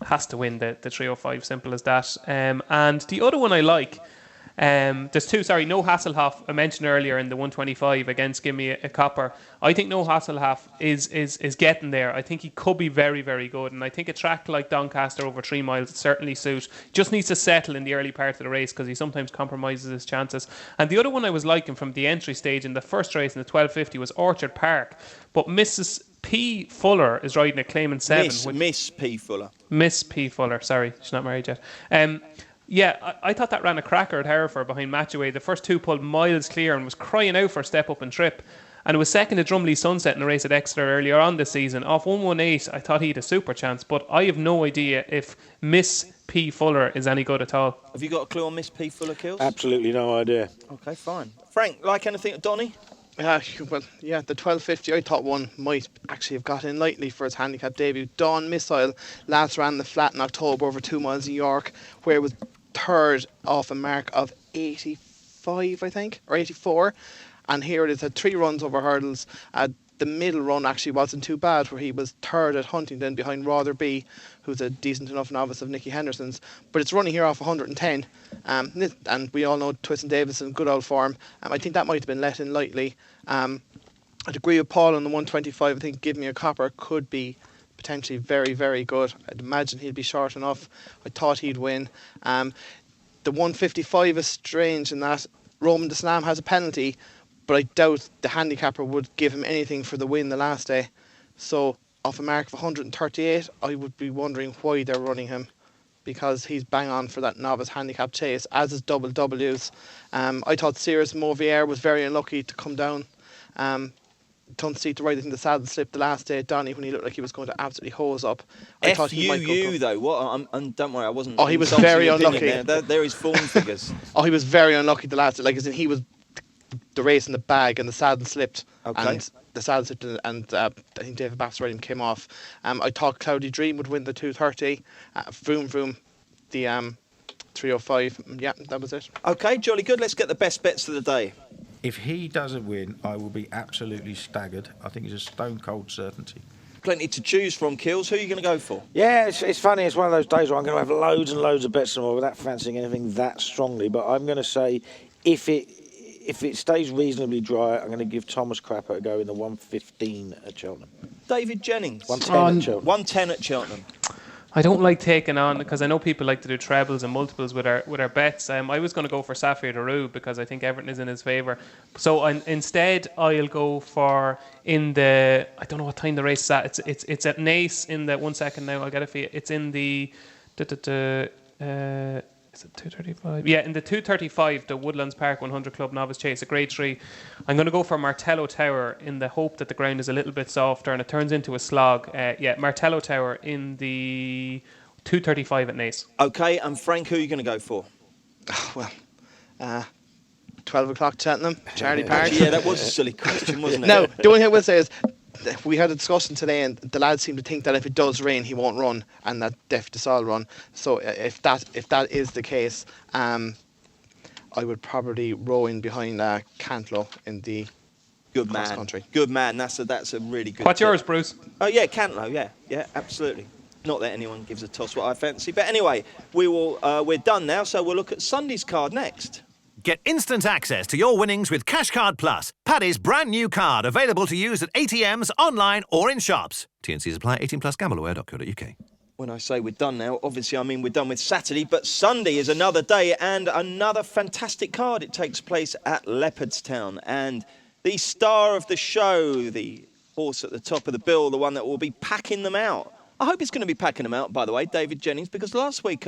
has to win the 3:05. Simple as that. And the other one I like. There's 2, No Hasselhoff, I mentioned earlier in the 125 against Give Me a Copper. I think No Hasselhoff is getting there. I think he could be very, very good, and I think a track like Doncaster over 3 miles certainly suit. Just needs to settle in the early part of the race, because he sometimes compromises his chances. And the other one I was liking from the entry stage in the first race in the 1250 was Orchard Park, but Mrs. P. Fuller is riding at Claimant 7. Miss P. Fuller. Miss P. Fuller, sorry, she's not married yet. I thought that ran a cracker at Hereford behind Matchaway. The first 2 pulled miles clear and was crying out for a step up and trip. And it was second to Drumley Sunset in a race at Exeter earlier on this season. Off 118, I thought he had a super chance, but I have no idea if Miss P. Fuller is any good at all. Have you got a clue on Miss P. Fuller, Kills? Absolutely no idea. Okay, fine. Frank, like anything at Donny? The 1250, I thought one might actually have got in lightly for his handicap debut. Dawn Missile last ran the flat in October over 2 miles in York, where it was third off a mark of 84. 85, I think, or 84. And here it is, had 3 runs over hurdles. The middle run actually wasn't too bad, where he was third at Huntingdon behind Rotherby, who's a decent enough novice of Nicky Henderson's. But it's running here off 110. And we all know Twiston Davis in good old form. I think that might have been let in lightly. I'd agree with Paul on the 125. I think Give Me a Copper could be potentially very, very good. I'd imagine he'd be short enough. I thought he'd win. The 155 is strange in that Roman de Slam has a penalty, but I doubt the handicapper would give him anything for the win the last day. So off a mark of 138, I would be wondering why they're running him, because he's bang on for that novice handicap chase, as is double W's. I thought Cirrus Mauvier was very unlucky to come down. Don't see to right. I think the saddle slipped the last day at Donny when he looked like he was going to absolutely hose up. I thought he might go though. What? Don't worry, I wasn't. Oh, he was very unlucky. There is form figures. Oh, he was very unlucky the last day. Like, as in, he was the race in the bag and the saddle slipped. Okay. And the saddle slipped and I think David Bassradian came off. I thought Cloudy Dream would win the 230. Vroom Vroom, the 305. Yeah, that was it. Okay, jolly good. Let's get the best bets of the day. If he doesn't win, I will be absolutely staggered. I think it's a stone cold certainty. Plenty to choose from, Kills. Who are you going to go for? Yeah, it's funny. It's one of those days where I'm going to have loads and loads of bets tomorrow without fancying anything that strongly. But I'm going to say if it stays reasonably dry, I'm going to give Thomas Crapper a go in the 115 at Cheltenham. David Jennings. 110 at Cheltenham. 110 at Cheltenham. I don't like taking on, because I know people like to do trebles and multiples with our bets. I was going to go for Sapphire Daru because I think Everton is in his favour. So instead, I'll go for I don't know what time the race is at. It's at Naas in the 1 second now. I'll get it for you. It's in the is it 235? Yeah, in the 235, the Woodlands Park 100 Club Novice Chase, a grade 3. I'm going to go for Martello Tower in the hope that the ground is a little bit softer and it turns into a slog. Martello Tower in the 235 at Naas. Okay, and Frank, who are you going to go for? 12 o'clock Cheltenham, Charlie Park. Yeah, that was a silly question, wasn't it? No, the only thing I will say is, we had a discussion today, and the lads seem to think that if it does rain, he won't run, and that Def Desal run. So if that is the case, I would probably row in behind Cantlow in the cross country. Good man. That's a really good. What's tip. yours, Bruce? Oh yeah, Cantlow. Yeah, absolutely. Not that anyone gives a toss what I fancy, but anyway, we're done now. So we'll look at Sunday's card next. Get instant access to your winnings with Cashcard Plus, Paddy's brand new card, available to use at ATMs, online or in shops. T&Cs apply. 18 plus. Gambleware.co.uk. When I say we're done now, obviously I mean we're done with Saturday, but Sunday is another day and another fantastic card. It takes place at Leopardstown, and the star of the show, the horse at the top of the bill, the one that will be packing them out. I hope it's going to be packing them out, by the way, David Jennings, because last week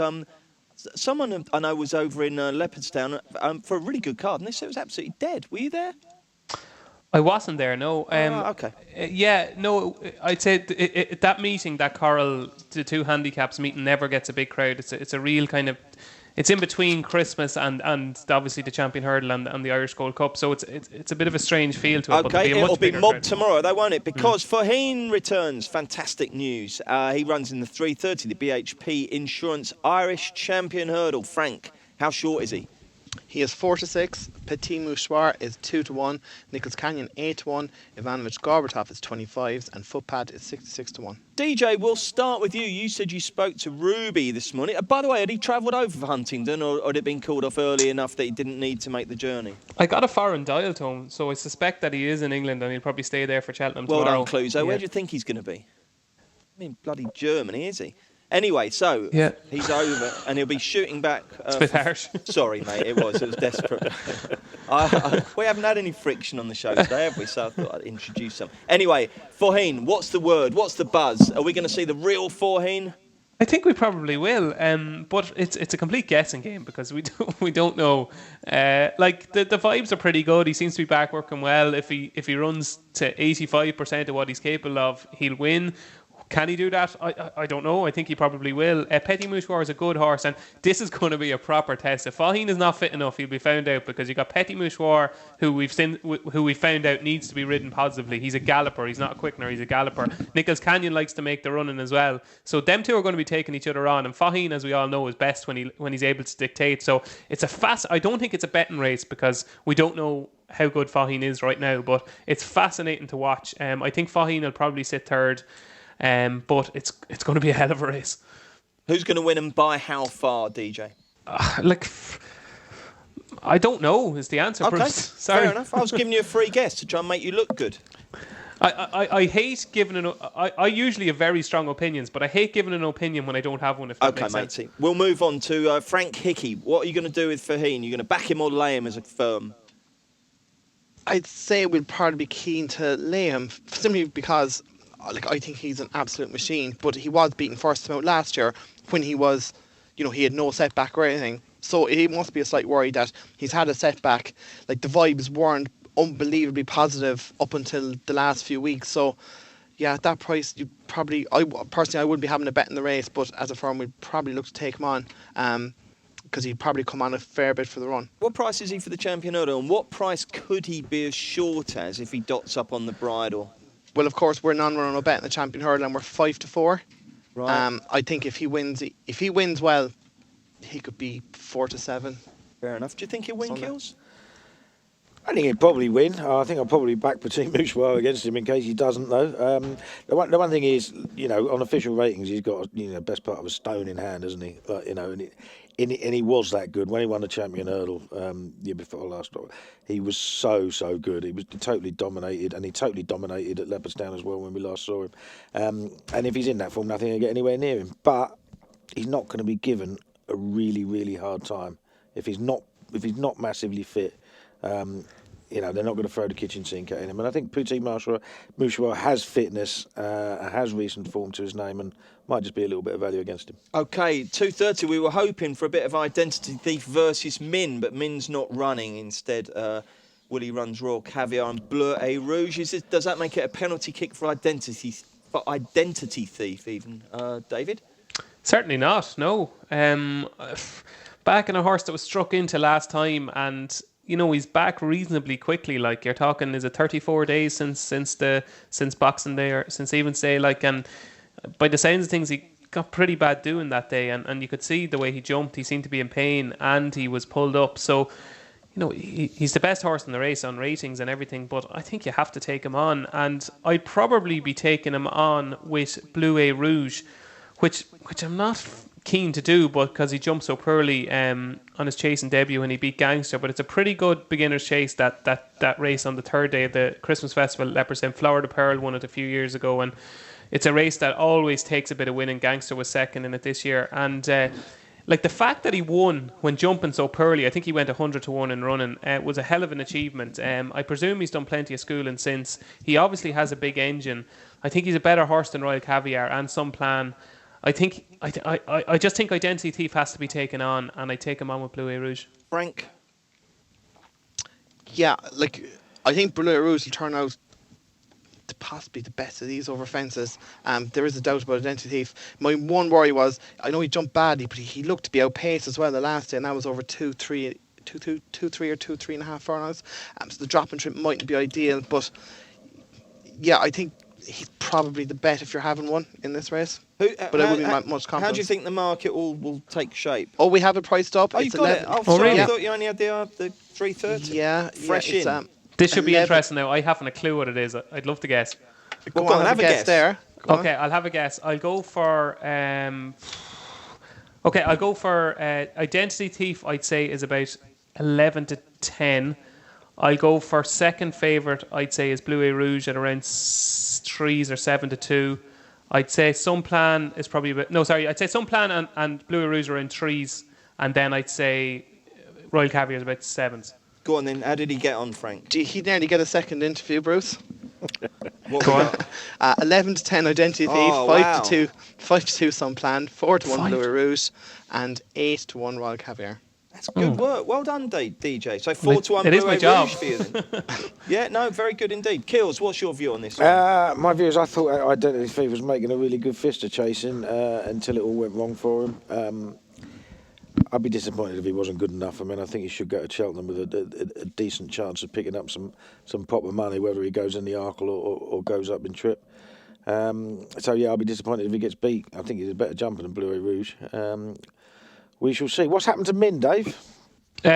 someone I know was over in Leopardstown for a really good card, and they said it was absolutely dead. Were you there? I wasn't there, no. Okay. No, I'd say that meeting, that Coral, the two handicaps meeting, never gets a big crowd. It's a real kind of... It's in between Christmas and obviously the Champion Hurdle and the Irish Gold Cup, so it's a bit of a strange feel to it. Okay, it'll be mobbed tomorrow, though, won't it? Because Mm. Faheen returns. Fantastic news. He runs in the 330, the BHP Insurance Irish Champion Hurdle. Frank, how short is he? He is 4-6. Petit Mouchoir is 2-1. Nichols Canyon 8-1. Ivanovic Gorbatov is 25s, and Footpad is 66-1. DJ, we'll start with you. You said you spoke to Ruby this morning. By the way, had he travelled over for Huntingdon, or had it been called off early enough that he didn't need to make the journey? I got a foreign dial tone, so I suspect that he is in England and he'll probably stay there for Cheltenham tomorrow. Well done, Cluzo. Yeah. Where do you think he's going to be? I mean, bloody Germany, is he? Anyway, so he's over and he'll be shooting back. It's a bit harsh. Sorry, mate, it was desperate. We haven't had any friction on the show today, have we? So I thought I'd introduce some. Anyway, Faheen, what's the word? What's the buzz? Are we going to see the real Faheen? I think we probably will, but it's a complete guessing game because we don't know. Like the vibes are pretty good. He seems to be back working well. If he runs to 85% of what he's capable of, he'll win. Can he do that? I don't know. I think he probably will. Petit Mouchoir is a good horse, and this is going to be a proper test. If Fahine is not fit enough, he'll be found out, because you got Petit Mouchoir, who we found out needs to be ridden positively. He's a galloper. He's not a quickener. He's a galloper. Nichols Canyon likes to make the running as well. So them two are going to be taking each other on, and Fahine, as we all know, is best when he's able to dictate. So it's I don't think it's a betting race, because we don't know how good Fahine is right now, but it's fascinating to watch. I think Fahine will probably sit third. But it's going to be a hell of a race. Who's going to win and by how far, DJ? I don't know is the answer, Okay, Bruce. Sorry. fair enough. I was giving you a free guess to try and make you look good. I hate giving I usually have very strong opinions, but I hate giving an opinion when I don't have one, if that makes sense. Matey. We'll move on to Frank Hickey. What are you going to do with Fahine? You're going to back him or lay him as a firm? I'd say we'd probably be keen to lay him, simply because I think he's an absolute machine, but he was beaten first time out last year when he was, he had no setback or anything. So it must be a slight worry that he's had a setback. Like, the vibes weren't unbelievably positive up until the last few weeks. So, yeah, at that price, I wouldn't be having a bet in the race, but as a firm, we'd probably look to take him on, because he'd probably come on a fair bit for the run. What price is he for the Champion Hurdle, and what price could he be as short as if he dots up on the bridle? Well, of course, we're non-run bet in the Champion Hurdle, and we're 5-4. Right. I think if he wins well, he could be 4-7. Fair enough. Do you think he'll win, Kills? I think he'd probably win. I think I'll probably back Petit Mouchoir against him in case he doesn't, though. The one thing is, on official ratings, he's got best part of a stone in hand, hasn't he? And he was that good when he won the Champion Hurdle year before last. He was so good. He was totally dominated, and he totally dominated at Leopardstown as well when we last saw him. And if he's in that form, nothing will get anywhere near him. But he's not going to be given a really, really hard time if he's not massively fit. They're not going to throw the kitchen sink at him. And I think Petit Mouchoir has fitness, has recent form to his name, and might just be a little bit of value against him. OK, 2:30. We were hoping for a bit of Identity Thief versus Min, but Min's not running. Instead, Willie runs Royal Caviar and Bleu et Rouge. Does that make it a penalty kick for Identity Thief, even, David? Certainly not, no. Back in a horse that was struck into last time, and he's back reasonably quickly. Like, you're talking, is it 34 days since Boxing Day or since Even's Day? And by the sounds of things, he got pretty bad doing that day, and you could see the way he jumped. He seemed to be in pain, and he was pulled up. So, he's the best horse in the race on ratings and everything. But I think you have to take him on, and I'd probably be taking him on with Bleu et Rouge, which I'm not keen to do, but because he jumped so poorly on his chasing debut when he beat Gangster. But it's a pretty good beginner's chase, that race on the third day of the Christmas Festival at Leopardstown. Florida Pearl won it a few years ago, and it's a race that always takes a bit of winning. Gangster was second in it this year, and the fact that he won when jumping so poorly, I think he went 100-1 in running, was a hell of an achievement. I presume he's done plenty of schooling since. He obviously has a big engine. I think he's a better horse than Royal Caviar and Some Plan. I just think Identity Thief has to be taken on, and I take him on with Bleu et Rouge. Frank? Yeah, I think Bleu et Rouge will turn out to possibly the best of these over fences. There is a doubt about Identity Thief. My one worry was, I know he jumped badly, but he looked to be outpaced as well the last day, and that was over 2-3 or 2.5 furlongs. So the drop and trip mightn't be ideal, but yeah, I think he's probably the bet if you're having one in this race. But I wouldn't be much confidence. How do you think the market will take shape? Oh, we have it priced up. Oh, it's you've got 11. it. Oh, sorry, really? I thought you only had the 3:30. Yeah, fresh in. This should be interesting now. I haven't a clue what it is. I'd love to guess. Go on, have a guess there. Okay, I'll have a guess. I'll go for Identity Thief. I'd say is about 11-10. I'll go for second favourite. I'd say is Bleu et Rouge at around 3s or 7-2. I'd say Some Plan is probably I'd say Some Plan and Bleu et Rouge are in 3s, and then I'd say Royal Caviar is about 7s. Go on then. How did he get on, Frank? Did he nearly get a second interview, Bruce? Go on. 11-10 Identity Thief, 5-2 Some Plan, 4-1 Bleu et Rouge, and 8-1 Royal Caviar. That's good work. Well done, DJ. So 4-1 it is Blue my job. Rouge for you then. Yeah, no, very good indeed. Kills, what's your view on this one? My view is I thought Identity Thief was making a really good fist of chasing until it all went wrong for him. I'd be disappointed if he wasn't good enough. I mean, I think he should go to Cheltenham with a decent chance of picking up some proper money, whether he goes in the Arkle or goes up in trip. So, yeah, I'll be disappointed if he gets beat. I think he's a better jumper than Blue Rouge. We shall see. What's happened to Min, Dave?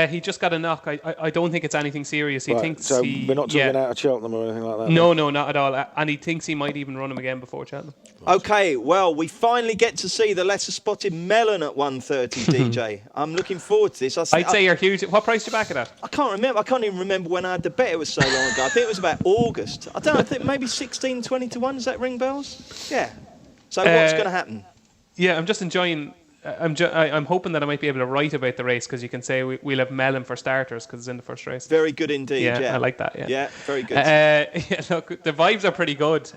He just got a knock. I don't think it's anything serious. He thinks so we're not talking out of Cheltenham or anything like that? No, not at all. And he thinks he might even run him again before Cheltenham. OK, well, we finally get to see the lesser-spotted Melon at 1:30, DJ. I'm looking forward to this. I'd say you're huge. What price do you back it at? I can't remember. I can't even remember when I had the bet. It was so long ago. I think it was about August. I don't know. I think maybe 16, 20 to 1. Does that ring bells? Yeah. So what's going to happen? Yeah, I'm just enjoying... I'm hoping that I might be able to write about the race because you can say we'll have Melon for starters because it's in the first race. Very good indeed. Yeah, I like that. Yeah, very good. Look, the vibes are pretty good,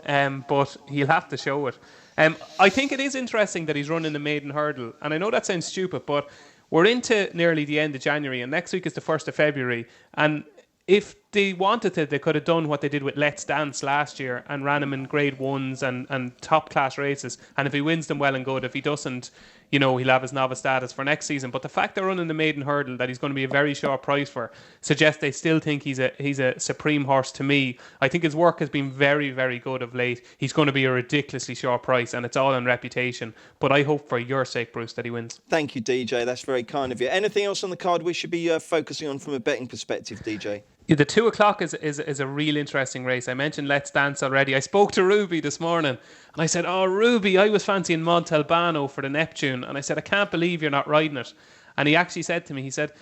but he'll have to show it. I think it is interesting that he's running the maiden hurdle, and I know that sounds stupid, but we're into nearly the end of January, and next week is the 1st of February, and if they wanted to, they could have done what they did with Let's Dance last year and ran him in grade ones and top class races. And if he wins them, well and good. If he doesn't, he'll have his novice status for next season. But the fact they're running the maiden hurdle that he's going to be a very short price for suggests they still think he's a supreme horse to me. I think his work has been very, very good of late. He's going to be a ridiculously short price and it's all on reputation. But I hope for your sake, Bruce, that he wins. Thank you, DJ. That's very kind of you. Anything else on the card we should be focusing on from a betting perspective, DJ? Yeah, the 2 o'clock is a real interesting race. I mentioned Let's Dance already. I spoke to Ruby this morning and I said, Ruby, I was fancying Montalbano for the Neptune. And I said, I can't believe you're not riding it. And he actually said to me, he said,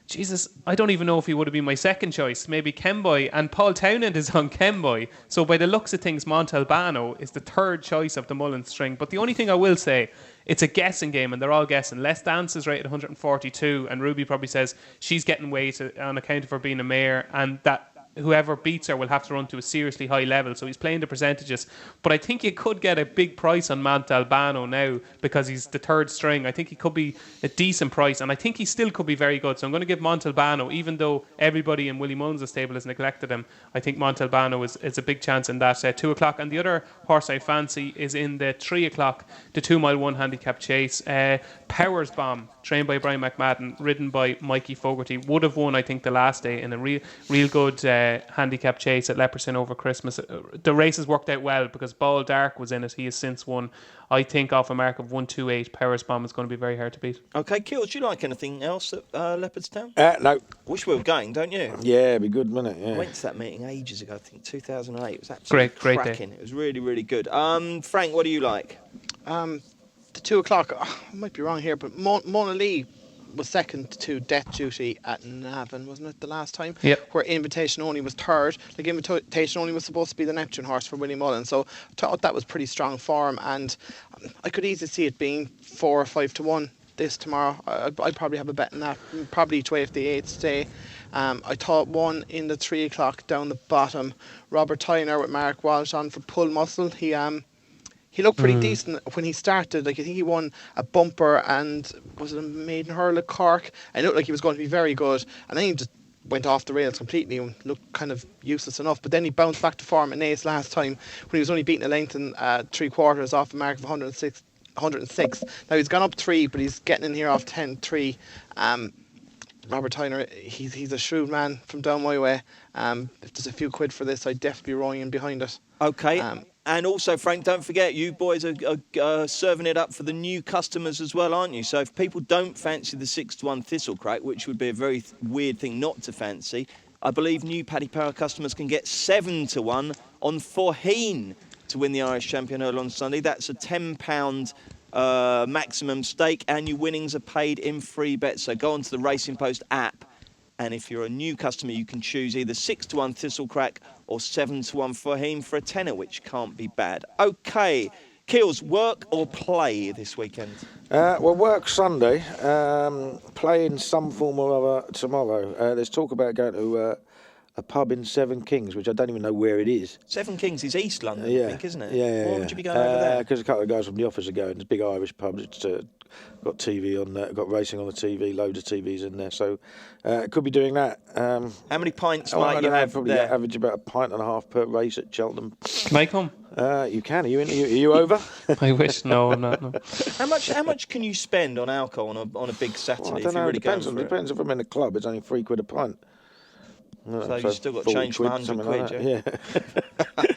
Jesus, I don't even know if he would have been my second choice. Maybe Kemboy. And Paul Townend is on Kemboy. So by the looks of things, Montalbano is the third choice of the Mullins string. But the only thing I will say, it's a guessing game and they're all guessing. Let's Dance is rated 142 and Ruby probably says she's getting weight on account of her being a mare and that whoever beats her will have to run to a seriously high level. So he's playing the percentages. But I think you could get a big price on Montalbano now because he's the third string. I think he could be a decent price and I think he still could be very good. So I'm going to give Montalbano, even though everybody in Willie Mullins' stable has neglected him, I think Montalbano is a big chance in that 2 o'clock. And the other horse I fancy is in the 3 o'clock, the 2 mile 1 handicap chase. Powers Bomb, trained by Brian McMadden, ridden by Mikey Fogarty, would have won, I think, the last day in a real good handicap chase at Leopardstown over Christmas. The race has worked out well because Ball Dark was in it. He has since won. I think off a mark of 128, Powers Bomb is going to be very hard to beat. Okay, Kills, do you like anything else at Leopardstown? No. Wish we were going, don't you? Yeah, it'd be good, wouldn't it? Yeah. I went to that meting ages ago, I think 2008. It was absolutely cracking. It was really, really good. Frank, what do you like? The 2 o'clock, I might be wrong here, but Mona Lee was second to Death Duty at Navan, wasn't it, the last time? Yep. Where Invitation Only was third. Like, Invitation Only was supposed to be the Neptune horse for Willie Mullins, so I thought that was pretty strong form, and I could easily see it being 4 or 5 to 1 this tomorrow. I'd probably have a bet in that, probably each way if the 8th stay. I thought one in the 3 o'clock down the bottom, Robert Tyner with Mark Walsh on for Pull Muscle. He looked pretty decent when he started. Like, I think he won a bumper and was it a maiden hurl at Cork? I looked like he was going to be very good, and then he just went off the rails completely and looked kind of useless enough. But then he bounced back to form in Ace last time when he was only beating a length and 3/4 off a mark of 106. Now he's gone up 3, but he's getting in here off 10-3. Robert Tyner, he's a shrewd man from down my way. If there's a few quid for this, I'd definitely be rowing in behind it. Okay. And also, Frank, don't forget, you boys are serving it up for the new customers as well, aren't you? So if people don't fancy the 6 to 1 Thistlecrack, which would be a very weird thing not to fancy, I believe new Paddy Power customers can get 7 to 1 on Forheen to win the Irish Champion Hurdle on Sunday. That's a £10 maximum stake, and your winnings are paid in free bets. So go onto the Racing Post app, and if you're a new customer, you can choose either 6 to 1 Thistlecrack or 7 to 1 Forheen for a tenner, which can't be bad. Okay, Keels, work or play this weekend? Well, work Sunday, play in some form or other tomorrow. There's talk about going to a pub in Seven Kings, which I don't even know where it is. Seven Kings is East London, yeah. I think, isn't it? Yeah. Why would you be going over there? Because a couple of guys from the office are going. It's a big Irish pub. It's got TV on there, got racing on the TV, load of TVs in there. So could be doing that. How many pints I might you don't know, have probably there? average about a pint and a half per race at Cheltenham. Can I come? You can. Are you over? I wish. No, I'm not. No. How much can you spend on alcohol on a big Saturday? I if don't you're know. really going Depends. for it? Depends if I'm in a club. It's only £3 a pint. So you've still got to change from 100 something quid, like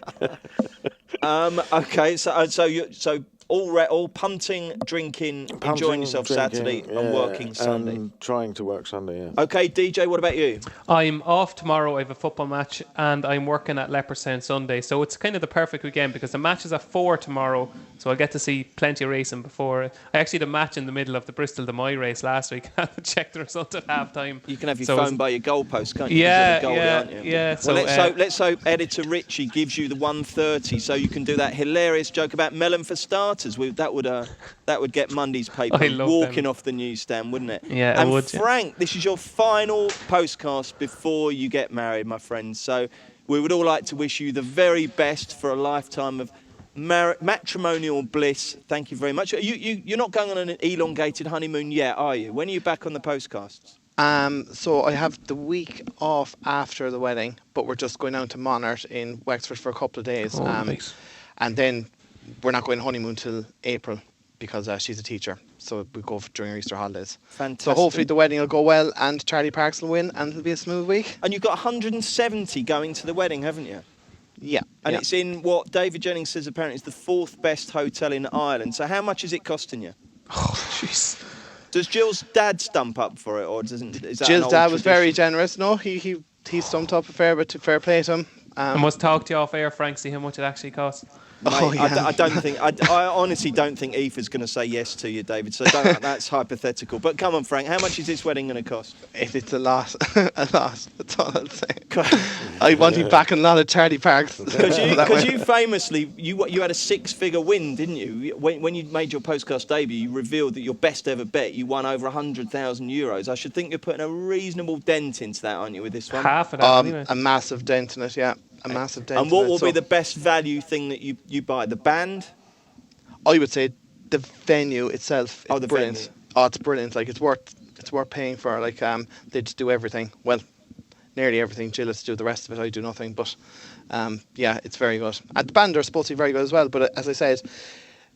yeah? Okay, so all punting, drinking, enjoying yourself Saturday and working Sunday. And trying to work Sunday, yeah. Okay, DJ, what about you? I'm off tomorrow. I have a football match, and I'm working at Leopardstown Sunday. So it's kind of the perfect weekend because the match is at 4 tomorrow. So I'll get to see plenty of racing before. I actually had a match in the middle of the Bristol to Moy race last week. I checked the result at half time. You can have your phone by your goalpost, can't you? Yeah, goalie, yeah, aren't you? yeah. Well, let's hope editor Richie gives you the 1:30 so you can do that hilarious joke about melon for starters. That would get Monday's paper walking off the newsstand, wouldn't it? Yeah, and it would. Frank, this is your final postcast before you get married, my friends. So we would all like to wish you the very best for a lifetime of matrimonial bliss. Thank you very much. You're not going on an elongated honeymoon yet, are you? When are you back on the postcasts? So I have the week off after the wedding, but we're just going down to Monart in Wexford for a couple of days. Nice. And then we're not going honeymoon till April because she's a teacher. So we go during Easter holidays. Fantastic. So hopefully the wedding will go well and Charlie Parks will win and it'll be a smooth week. And you've got 170 going to the wedding, haven't you? Yeah. And it's in what David Jennings says apparently is the 4th best hotel in Ireland. So how much is it costing you? Oh, jeez. Does Jill's dad stump up for it, or doesn't? Is that Jill's dad was very tradition? generous. No, he stumped up a fair bit, fair play to him. I must talk to you off air, Frank, see how much it actually costs. Mate, I don't think. I honestly don't think Aoife's going to say yes to you, David. So that's hypothetical. But come on, Frank. How much is this wedding going to cost? It's a lot. A lot. That's all I'll say. I want you back in a lot of Charlie Parks. Because you famously you had a 6-figure win, didn't you? When you made your podcast debut, you revealed that your best ever bet, you won over €100,000. I should think you're putting a reasonable dent into that, aren't you, with this one? Half of that, anyway. A massive dent in it, yeah. A massive dent. And what will be the best value thing that you buy? The band? I would say the venue itself is brilliant. Venue. Oh, it's brilliant. Like it's worth paying for. Like they just do everything. Well, nearly everything. Jill has to do the rest of it. I do nothing. But yeah, it's very good. And the band are supposed to be very good as well. But as I said,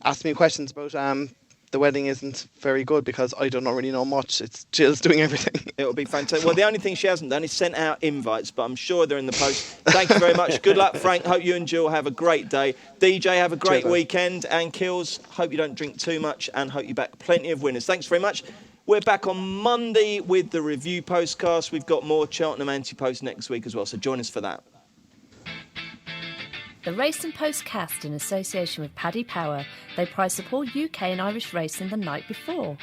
ask me questions about the wedding isn't very good because I don't really know much. It's Jill's doing everything. It'll be fantastic. Well, the only thing she hasn't done is sent out invites, but I'm sure they're in the post. Thank you very much. Good luck, Frank. Hope you and Jill have a great day. DJ, have a great weekend. And Kills, hope you don't drink too much and hope you back plenty of winners. Thanks very much. We're back on Monday with the review postcast. We've got more Cheltenham anti-post next week as well, so join us for that. The Race and Postcast in association with Paddy Power. They prize support UK and Irish racing the night before.